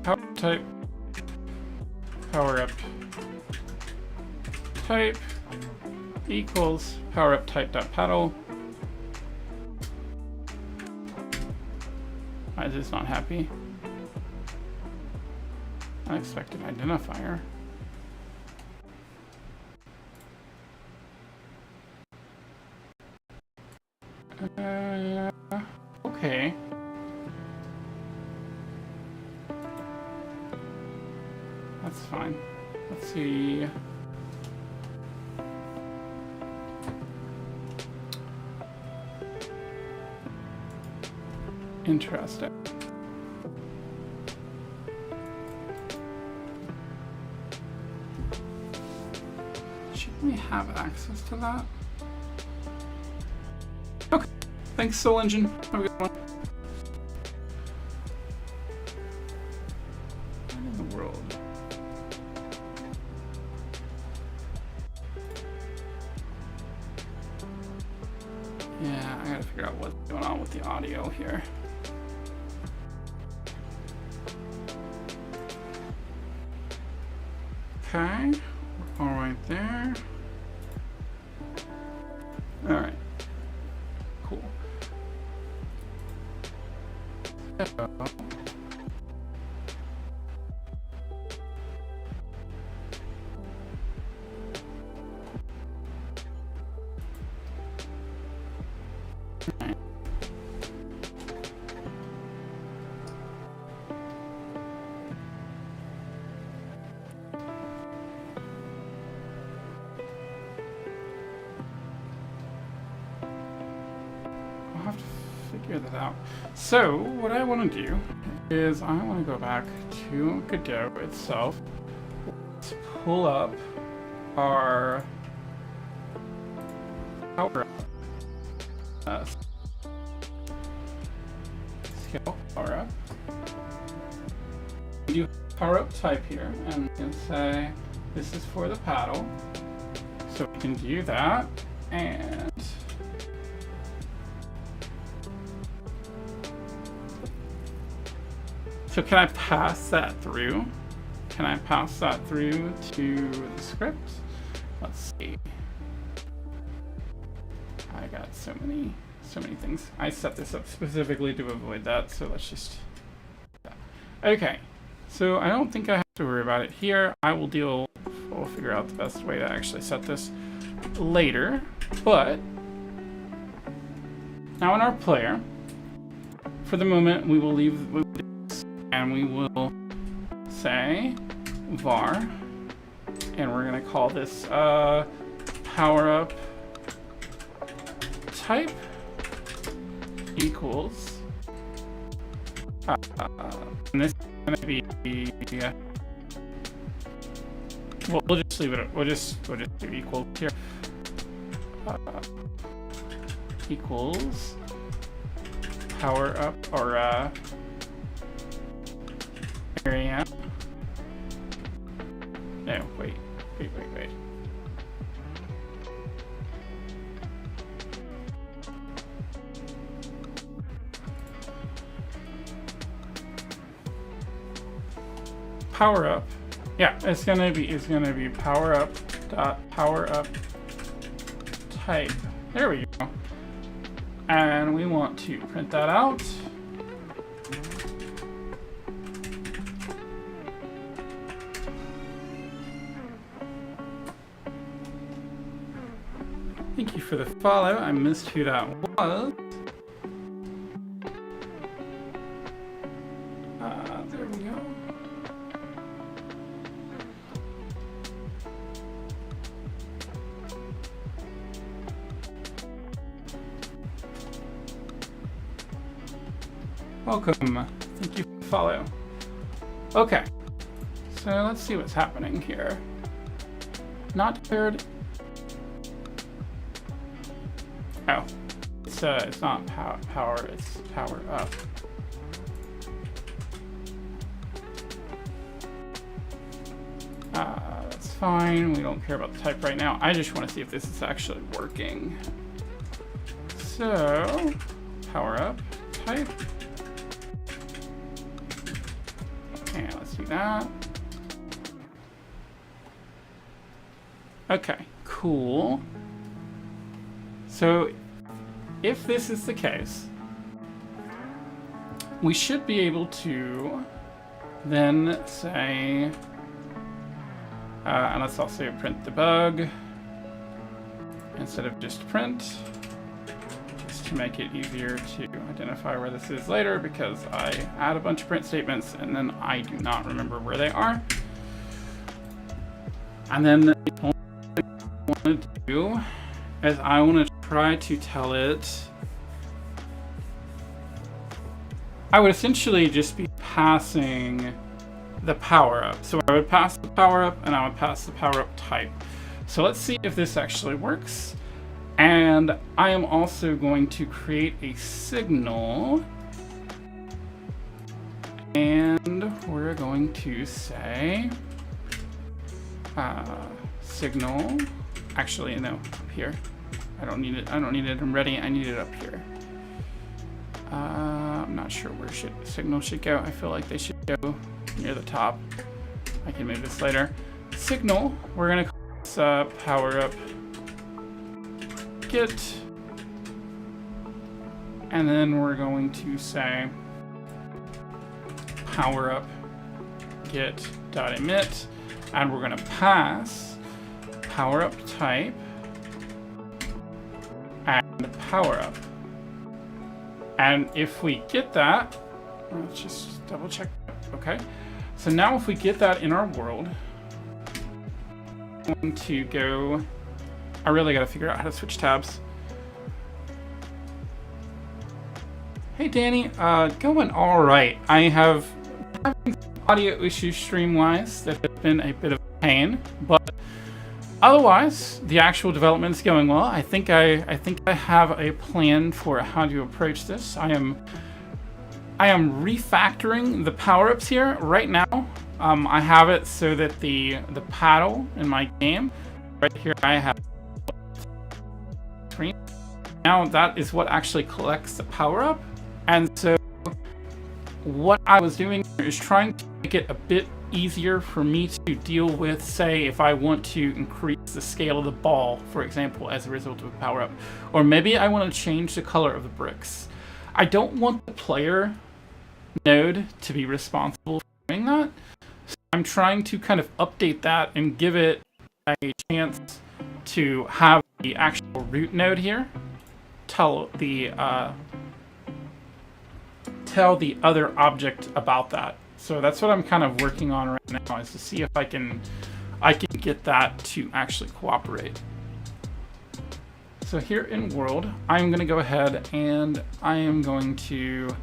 Power type. Power up type equals power up type dot paddle. Why is this not happy? Unexpected identifier. Okay. That's fine. Let's see. Interesting. Shouldn't we have access to that? Okay. Thanks, Soul Engine. Have a good one. What in the world? Yeah, I gotta figure out what's going on with the audio here. Okay, all right there. All right, cool. So, figure that out. So what I want to do is I want to go back to Godot itself. Let's pull up our power scale power up. We do power up type here, and we can say this is for the paddle. So we can do that, and so can I pass that through? Can I pass that through to the script? Let's see. I got so many things. I set this up specifically to avoid that, so let's just. Okay, so I don't think I have to worry about it here. We'll figure out the best way to actually set this later. But now in our player, for the moment, we will leave. And we will say var, and we're going to call this power up type equals, and this is going to be, well, we'll just leave it. We'll just do equals here. Equals power up or area. No, wait. Power up. Yeah, it's gonna be power up dot power up type. There we go. And we want to print that out. Thank you for the follow. I missed who that was. There we go. Welcome. Thank you for the follow. Okay, so let's see what's happening here. Not declared. Oh, it's not power, it's power up. That's fine. We don't care about the type right now. I just want to see if this is actually working. So, power up, type. And let's do that. Okay, cool. So, if this is the case, we should be able to then say, and let's also print debug instead of just print, just to make it easier to identify where this is later, because I add a bunch of print statements and then I do not remember where they are. And then the only thing I want to do is I want to try to tell it, I would essentially just be passing the power up. So I would pass the power up and I would pass the power up type. So let's see if this actually works. And I am also going to create a signal. And we're going to say signal. Actually, no, up here. I don't need it in ready. I need it up here. I'm not sure where signal should go. I feel like they should go near the top. I can move this later. Signal, we're gonna call this power up get, and then we're going to say power up get dot emit, and we're gonna pass power up type and power up. And if we get that, let's just double check. Okay, so now if we get that in our world, I'm going to go, I really got to figure out how to switch tabs. Hey Danny, going all right. I have having some audio issues stream-wise that have been a bit of a pain, but otherwise, the actual development is going well. I think I have a plan for how to approach this. I am refactoring the power-ups here right now. I have it so that the paddle in my game right here, I have screen. Now that is what actually collects the power-up, and so what I was doing is trying to make it a bit easier for me to deal with, say, if I want to increase the scale of the ball, for example, as a result of a power-up. Or maybe I want to change the color of the bricks. I don't want the player node to be responsible for doing that. So I'm trying to kind of update that and give it a chance to have the actual root node here tell the other object about that. So that's what I'm kind of working on right now, is to see if I can get that to actually cooperate. So here in world, I'm going to go ahead and I am going to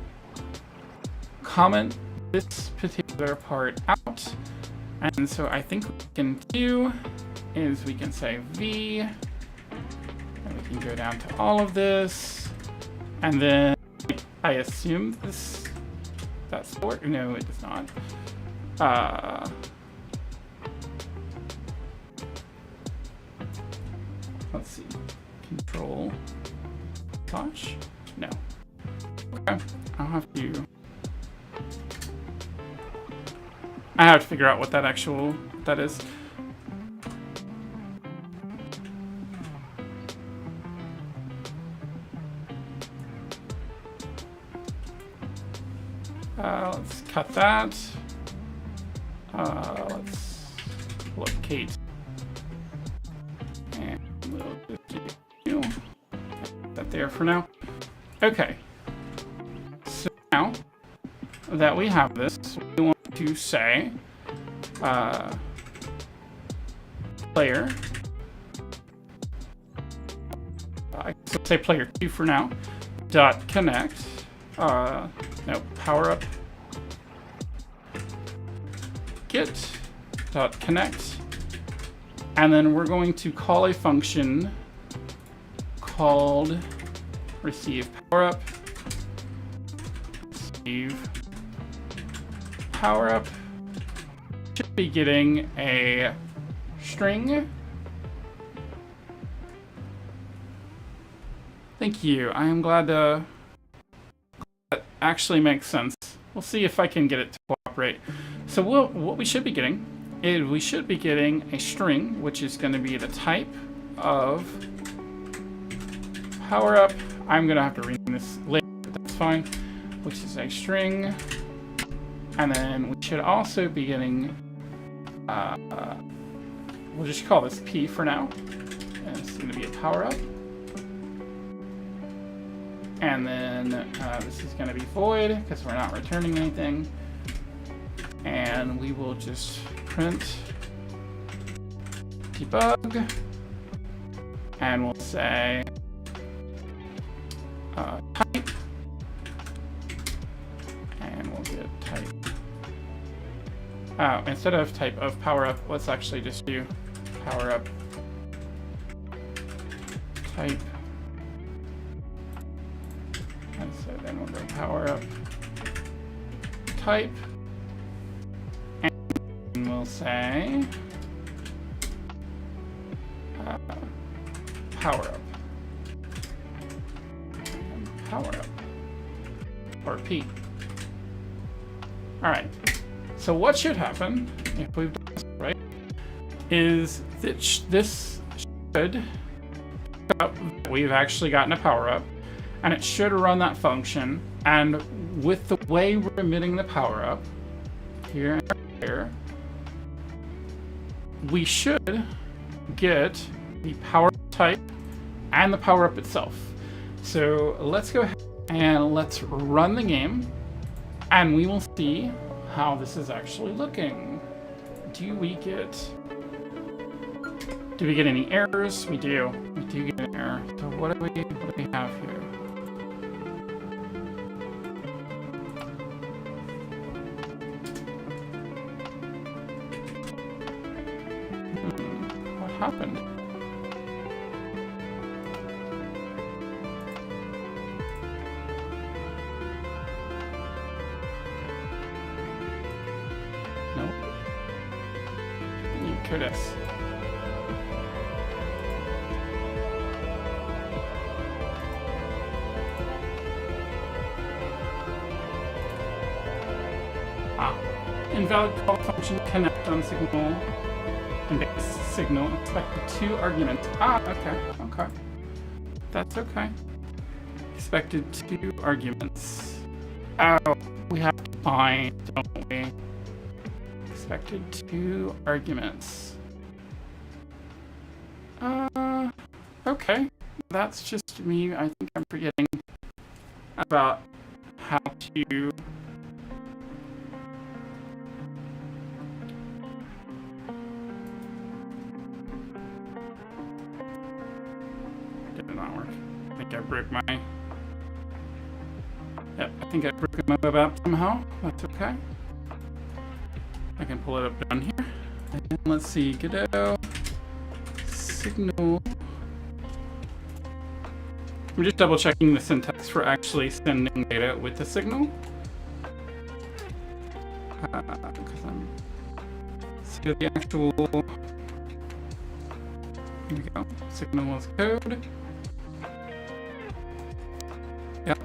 comment this particular part out. And so I think what we can do is we can say V, and we can go down to all of this, and then I assume that's work. No, it does not. Let's see. Control slash. No. Okay. I have to figure out what that is. Let's cut that. Let's locate. And we'll just do that there for now. Okay. So now that we have this, we want to say player. So say player 2 for now. Dot connect. No, power up. get.connect, and then we're going to call a function called receive powerup. Receive powerup. Should be getting a string. Thank you. I am glad that actually makes sense. We'll see if I can get it to cooperate. So what we should be getting is we should be getting a string, which is going to be the type of powerup. I'm going to have to rename this later, but that's fine. Which is a string. And then we should also be getting, we'll just call this P for now. And it's going to be a powerup. And then this is going to be void because we're not returning anything. And we will just print debug. And we'll say type. And we'll get type. Instead of type of powerup, let's actually just do powerup type. And so then we'll go powerup type. And we'll say powerup. And powerup. Or P. Alright. So what should happen, if we've done this right, is that this should pick up that we've actually gotten a powerup, and it should run that function, and with the way we're emitting the powerup, here and here, we should get the power type and the powerup itself. So let's go ahead and let's run the game, and we will see how this is actually looking. Do we get any errors? We do. We do get an error. So what do we have here? What happened? This. Invalid call function connect on signal index signal expected 2 arguments. Okay. That's okay. Expected 2 arguments. Oh, we have to bind, don't we? Expected 2 arguments. Okay. That's just me. I think I'm forgetting about how to did it not work? I think I broke my I think I broke my web app somehow. That's okay. I can pull it up down here. And let's see, Godot signal. I'm just double checking the syntax for actually sending data with the signal. Because I'm so the actual here we go. Signal is code. Yep.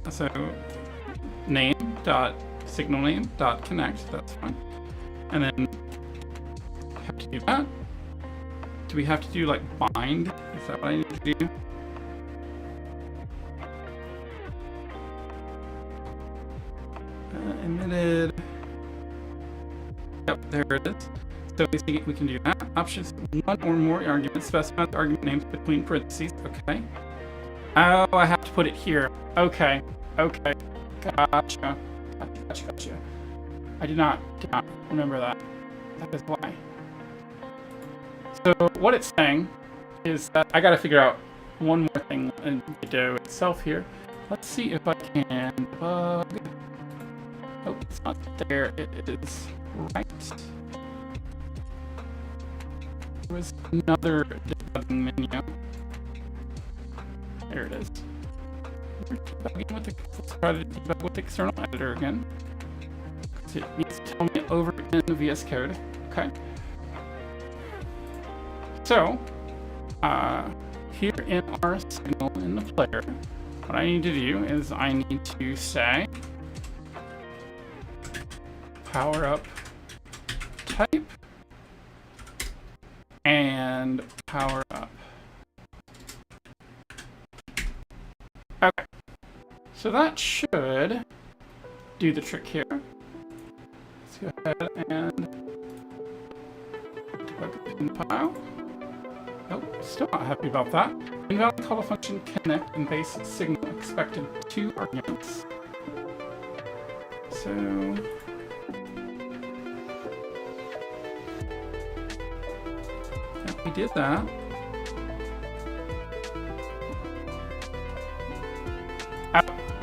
So name dot signal name dot connect. That's fine. And then have to do that. Do we have to do like bind? Is that what I need to do? Emitted. Yep, there it is. So we can do that. Options: 1 or more arguments. Specify the argument names between parentheses. Okay. Oh, I have to put it here. Okay. Gotcha. I did not remember that. That is why. So what it's saying is that I gotta figure out one more thing in Godot itself here. Let's see if I can debug Oh, it's not there. It is right. There was another debugging menu. There it is. Let's try to debug with the external editor again. So it needs to tell me over in the VS Code. Okay. So, here in our signal in the player, what I need to do is I need to say power up type and power up. Okay. So that should do the trick here. Let's go ahead and debug the pin file. Nope, still not happy about that. Invalid call to function connect and base signal expected 2 arguments. So yeah, we did that.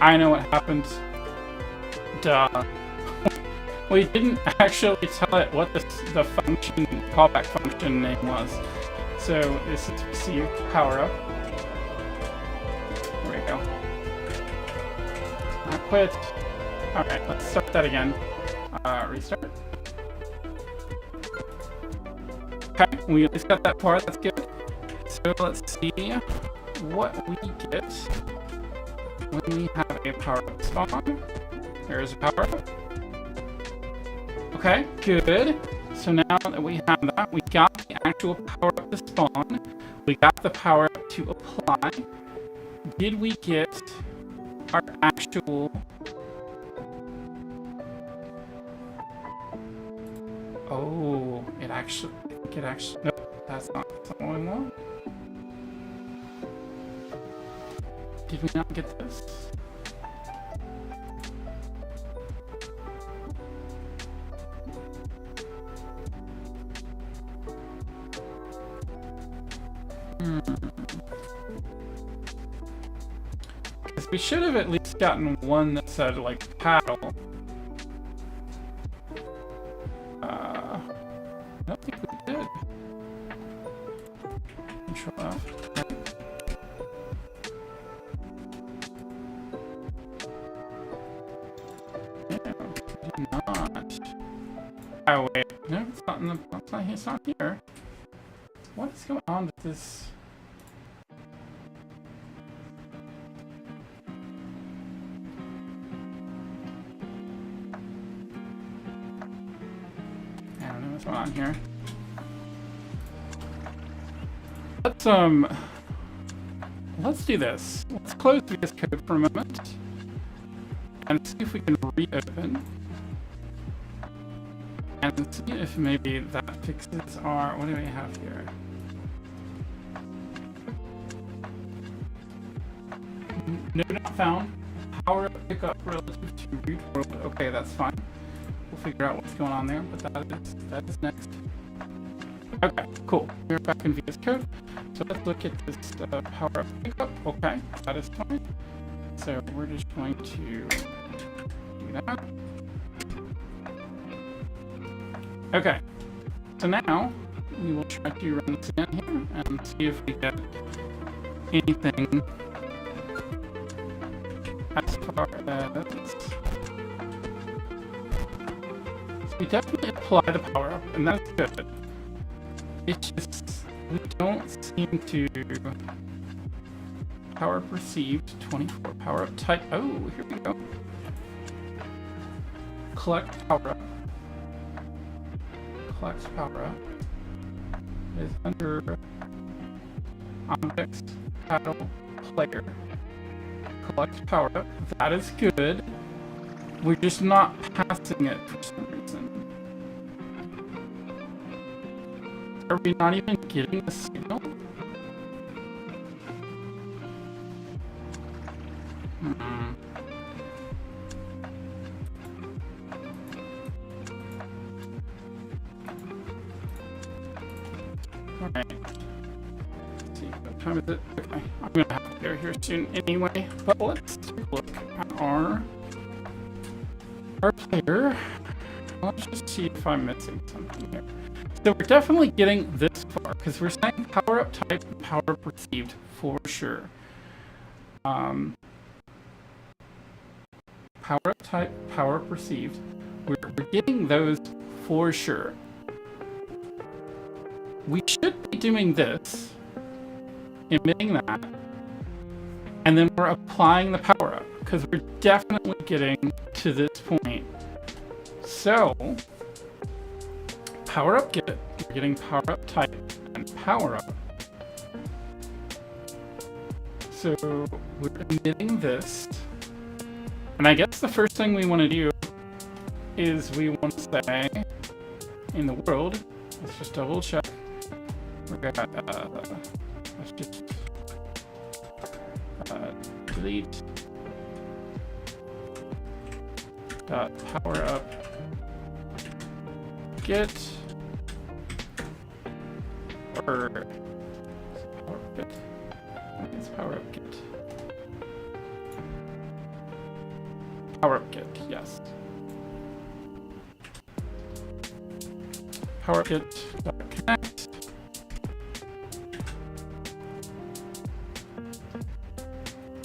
I know what happened. Duh. We didn't actually tell it what the function, callback function name was. So this is receive power up. There we go. I quit. Alright, let's start that again. Restart. Okay, we at least got that far, that's good. So let's see what we get when we have a power up spawn. There's a power up. Okay, good. So now that we have that, we got the actual power up to spawn. We got the power up to apply. Did we get our actual... Oh, it actually... I think it actually... Nope, that's not what we want. Did we not get this? Because we should have at least gotten one that said, like, paddle. I don't think we did. Control F. Yeah, we did not. Oh, wait. No, it's not in the... It's not here. What is going on with this? I don't know what's going on here. Let's do this. Let's close VS Code for a moment and see if we can reopen and see if maybe that fixes our... What do we have here? No, not found. Power up pickup relative to root world. Okay, that's fine. We'll figure out what's going on there, but that is next. Okay, cool. We're back in VS Code. So let's look at this power up pickup. Okay, that is fine. So we're just going to do that. Okay, so now we will try to run this again here and see if we get anything as far as... So we definitely apply the power up, and that's good. It's just, we don't seem to... Power up received, 24. Power up type, oh, here we go. Collect power up. Collect power up is under objects, paddle, player. Collect power up. That is good. We're just not passing it for some reason. Are we not even getting the signal? Alright. Let's see, what time is it? Okay, I'm gonna have to go here soon anyway, but let's take a look at our our player. Let's just see if I'm missing something here. So we're definitely getting this far, because we're saying power up type and power up received for sure. Power up type, power up received. We're getting those for sure. We should be doing this, emitting that, and then we're applying the power up, because we're definitely getting to this point. So, power up get, we're getting power up type and power up. So, we're emitting this. And I guess the first thing we want to do is we want to say in the world, let's just double check. We got, let's just delete dot power up get or power up get. It's power up get. Power up get, yes. Power up get dot connect.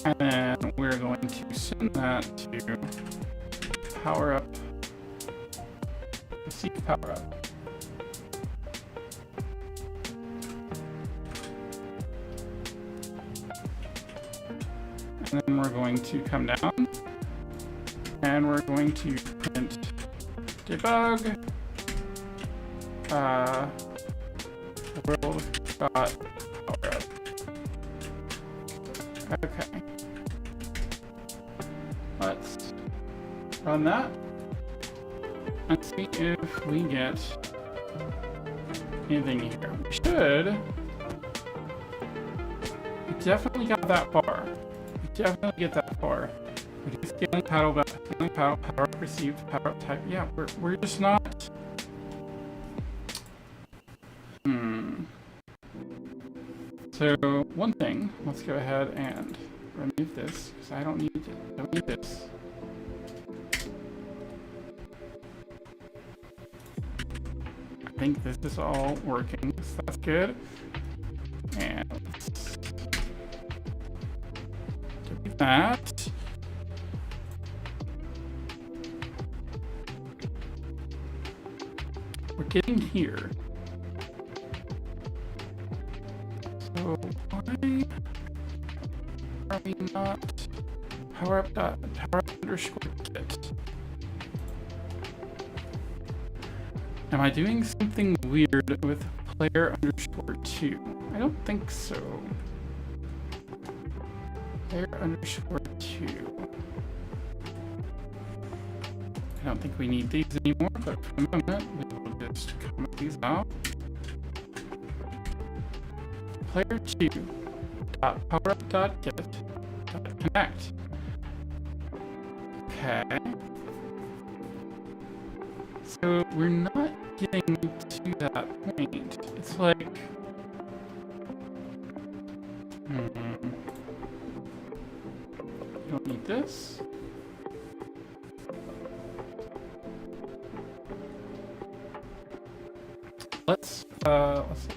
And then we're going to send that to power up, receive power up. And then we're going to come down and we're going to print debug world dot power up. Okay. Let's run that and see if we get anything here. We should. We definitely got that far. We definitely get that far. We do scaling paddle, power up received, power up type. Yeah, we're just not. So one thing, let's go ahead and remove this because I don't need this. I think this is all working, so that's good. And let's delete that. We're getting here. So why are we not power up underscore get? Am I doing something weird with player underscore 2? I don't think so. Player underscore 2. I don't think we need these anymore, but for the moment, we will just comment these out. Player 2 dot powerup dot get dot connect. Okay. So we're not getting to that point. It's like we don't need this. Let's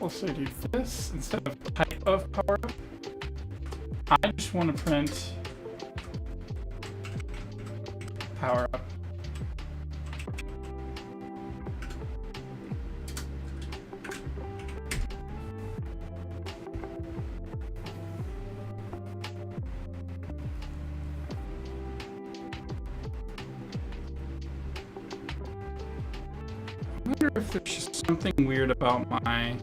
also do this instead of type of power up. I just want to print power up. I wonder if there's just something weird about my... I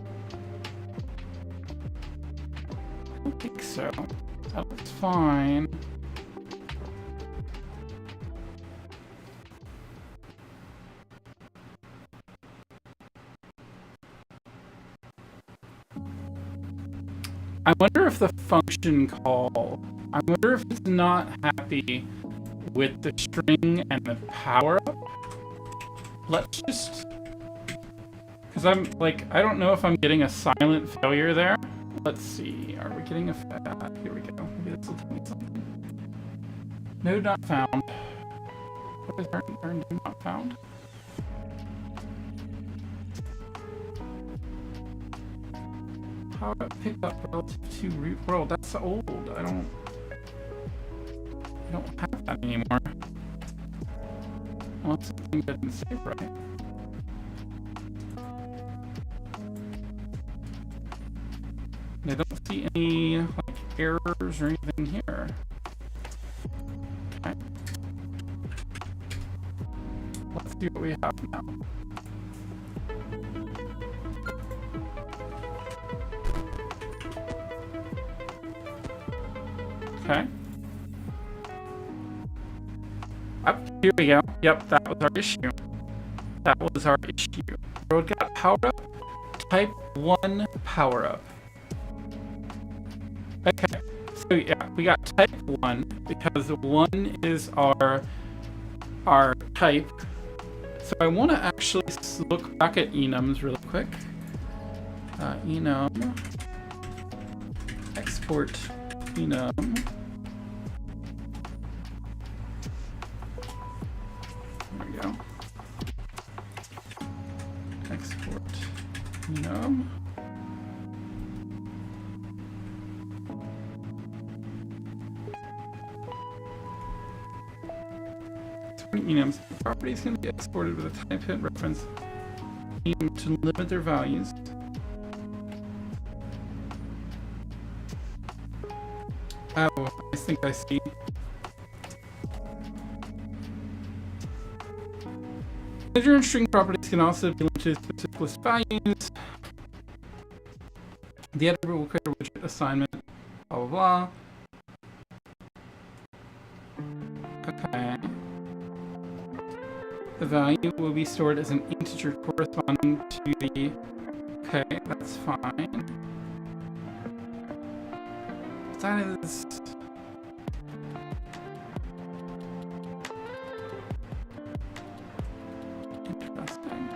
don't think so. That looks fine. I wonder if the function call... I wonder if it's not happy with the string and the power up. Let's just... Because I'm like, I don't know if I'm getting a silent failure there. Let's see, are we getting a... here we go. Maybe this will tell me something. Node not found. What is our name not found? How about pick up relative to root world? That's old. I don't have that anymore. Unless something didn't save right. I don't see any like errors or anything here. Okay. Let's see what we have now. Okay. Up, here we go. Yep, that was our issue. That was our issue. Road got power up. Type 1 power up. Okay, so yeah, we got type 1 because 1 is our type. So I want to actually look back at enums really quick. Enum, export enum. There we go. Export enum. Enums. Properties can be exported with a type hit reference enum to limit their values. Oh, I think I see. Integer and string properties can also be limited to specific list values. The editor will create a widget assignment, blah blah blah. Okay. The value will be stored as an integer corresponding to the... Okay, that's fine. That is... interesting.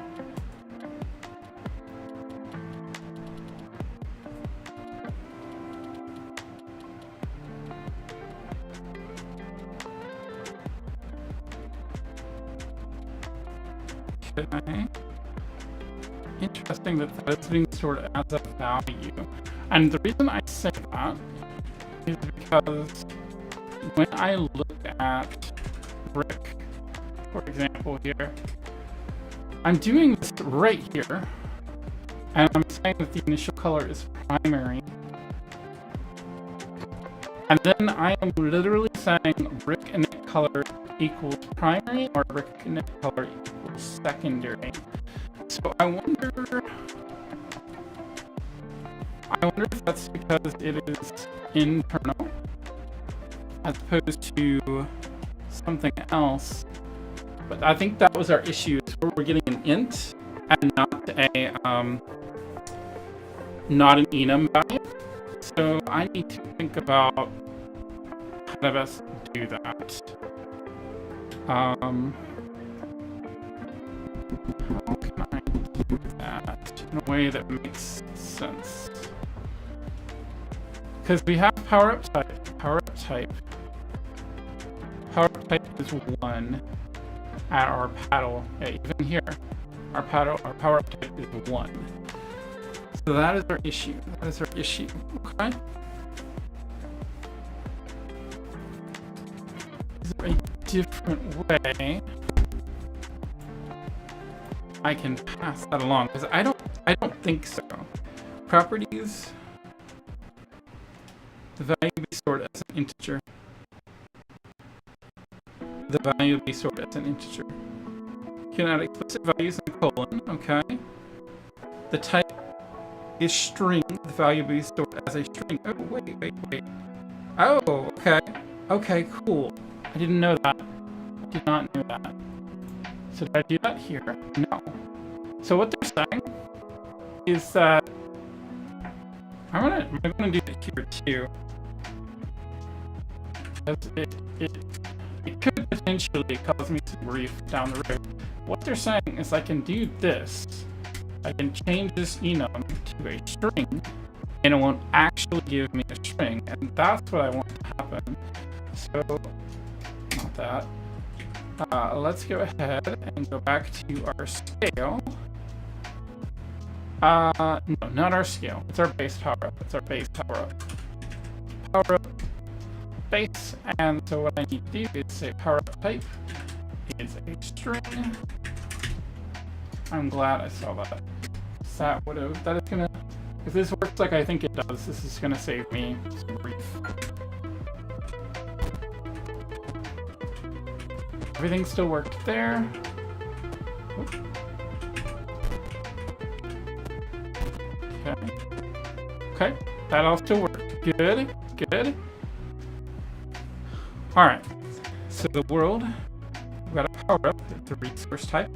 Okay. Interesting that that is being stored as a value. And the reason I say that is because when I look at brick, for example here, I'm doing this right here, and I'm saying that the initial color is primary. And then I am literally saying brick init color equals primary or brick init color equals secondary. So I wonder if that's because it is internal as opposed to something else. But I think that was our issue, is where we're getting an int and not an enum value. So I need to think about how to best do that. How can I do that in a way that makes sense? Because we have powerup type. Powerup type is 1 at our paddle. Yeah, even here, our powerup type is 1. So that is our issue. That is our issue. Okay. Is there a different way I can pass that along? Because I don't think so. Properties. The value will be stored as an integer. The value will be stored as an integer. You can add explicit values in a colon. Okay. The type is string. The value will be stored as a string. Oh, wait. Oh, okay. Okay, cool. I didn't know that. I did not know that. So did I do that here? No. So what they're saying is that I'm gonna do it here too. Because it could potentially cause me some grief down the road. What they're saying is I can do this. I can change this enum to a string, and it won't actually give me a string, and that's what I want to happen. So, not that. Let's go ahead and go back to our scale. No, not our scale. It's our base power up. It's our base power up. Power up base. And so what I need to do is say power up type is a string. I'm glad I saw that. That would have. That is gonna. If this works like I think it does, this is gonna save me some grief. Everything still worked there. Oop. Okay. Okay, that all still worked. Good, good. Alright, so the world, we've got a power up, it's a resource type.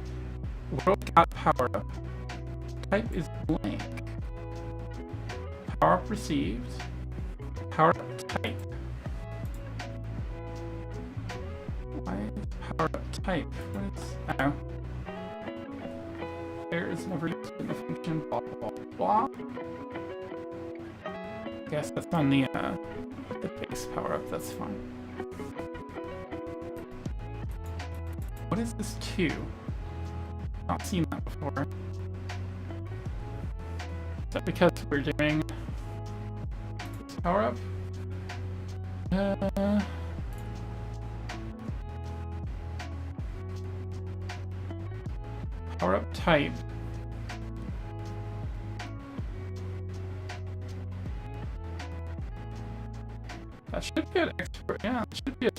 The world got power up. Type is blank. Power up received. Power up type. Why is power up type? What is. Oh. There is never used in the function, blah blah blah. Guess that's on the base power up, that's fine. What is this 2? Not seen that before. Is that because we're doing this power up? Power up type. That should be an expert. Yeah, that should be a.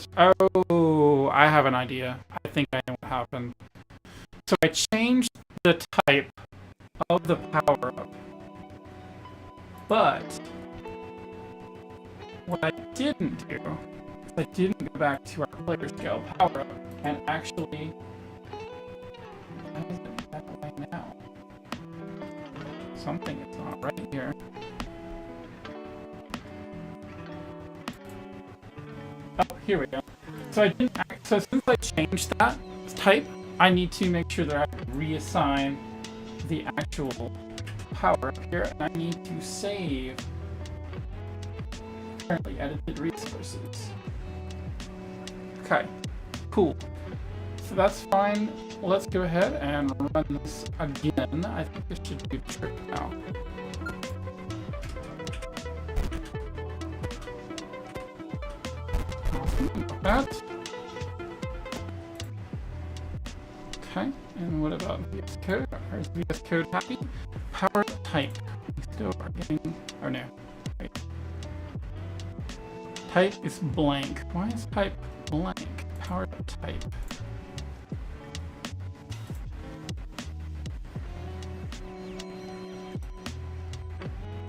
Oh, I have an idea. I think I know what happened. So I changed the type of the power up, but what I didn't do is I didn't go back to our player scale power up and actually. Why is it that way now? Something is not right here. Oh, here we go. So I didn't. So since I changed that type, I need to make sure that I reassign the actual power up here, and I need to save currently edited resources. Okay, cool. So that's fine. Let's go ahead and run this again. I think this should do the trick now. That. Okay, and what about VS Code? Is VS Code happy? Power type. We still are getting. Oh no. Wait. Type is blank. Why is type blank? Power type.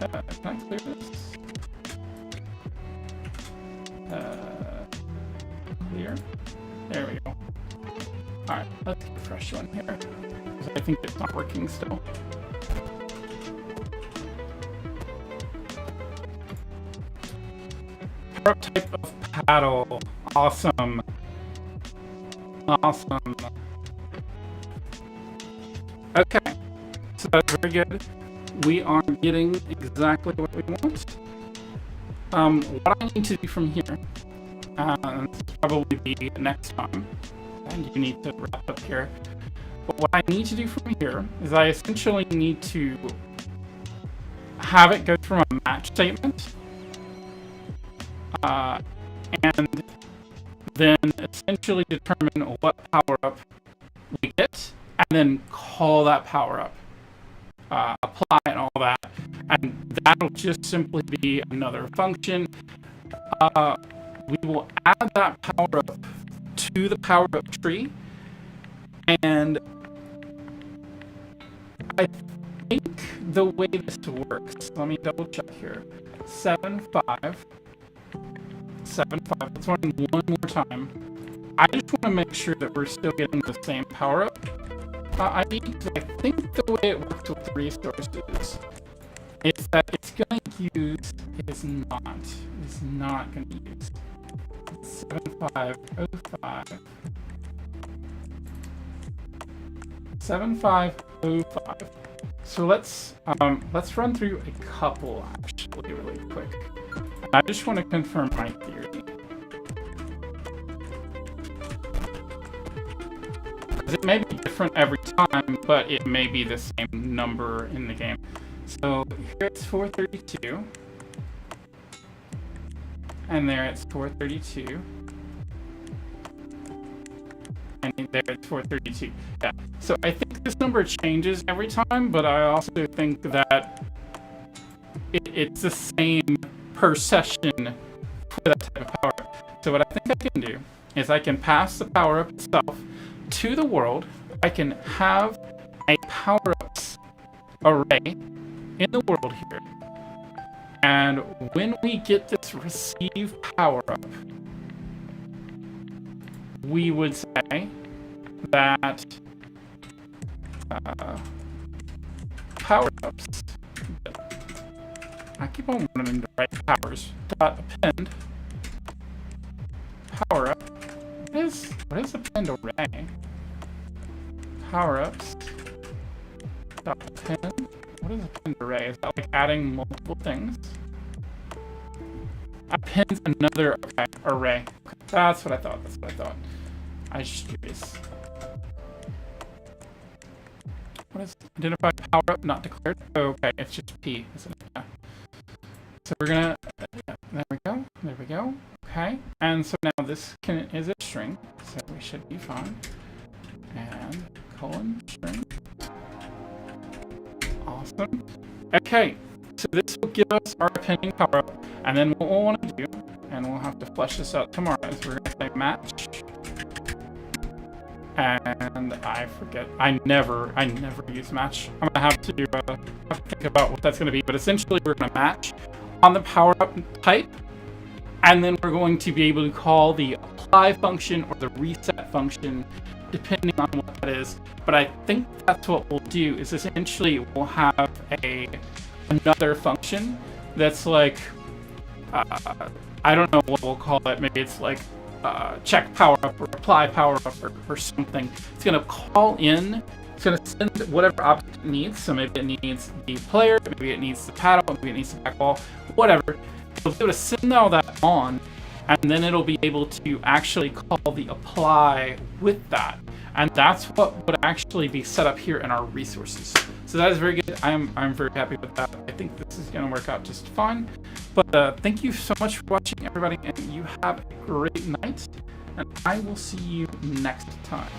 Can I clear this? Clear. There we go. Alright, let's get a fresh one here. Because I think it's not working still. Power up type of paddle. Awesome. Awesome. Okay. So that's very good. We are getting exactly what we want. What I need to do from here, this will probably be next time, and you need to wrap up here. But what I need to do from here is I essentially need to have it go through a match statement, and then essentially determine what power-up we get, and then call that power-up. Apply and all that, and that'll just simply be another function. We will add that power up to the power up tree, and I think the way this works, let me double check here. 7.5. Let's run one more time. I just want to make sure that we're still getting the same power up. I think the way it works with the resources is that it's going to use, it is not going to use 7505. 7505. So let's run through a couple actually really quick. And I just want to confirm my theory. It may be different every time, but it may be the same number in the game. So here it's 432. And there it's 432. And there it's 432. Yeah. So I think this number changes every time, but I also think that it's the same per session for that type of power-up. So what I think I can do is I can pass the power-up itself to the world. I can have a power-ups array in the world here. And when we get this receive power-up, we would say that power-ups, I keep on wanting to write powers, dot append power-up. What is append array? Power-ups dot append. What is append array? Is that like adding multiple things? Append another array. That's what I thought. I was just curious. What is identify power-up not declared? Okay, it's just P, isn't it? Yeah. So we're gonna, there we go. Okay, and so now this is a string, so we should be fine. And colon string. Awesome. Okay, so this will give us our appending power-up, and then what we'll want to do, and we'll have to flesh this out tomorrow, is we're gonna say match. And I forget. I never use match. I'm gonna have to think about what that's gonna be. But essentially, we're gonna match on the power-up type, and then we're going to be able to call the apply function or the reset function, depending on what that is. But I think that's what we'll do. Is essentially we'll have another function that's like I don't know what we'll call it. Maybe it's like check power up or apply power up or something. It's going to call in, it's going to send whatever object it needs. So maybe it needs the player, maybe it needs the paddle, maybe it needs the back wall, whatever. It'll be able to send all that on, and then it'll be able to actually call the apply with that. And that's what would actually be set up here in our resources. So that is very good. I'm very happy with that. I think this is going to work out just fine. But thank you so much for watching, everybody, and you have a great night. And I will see you next time.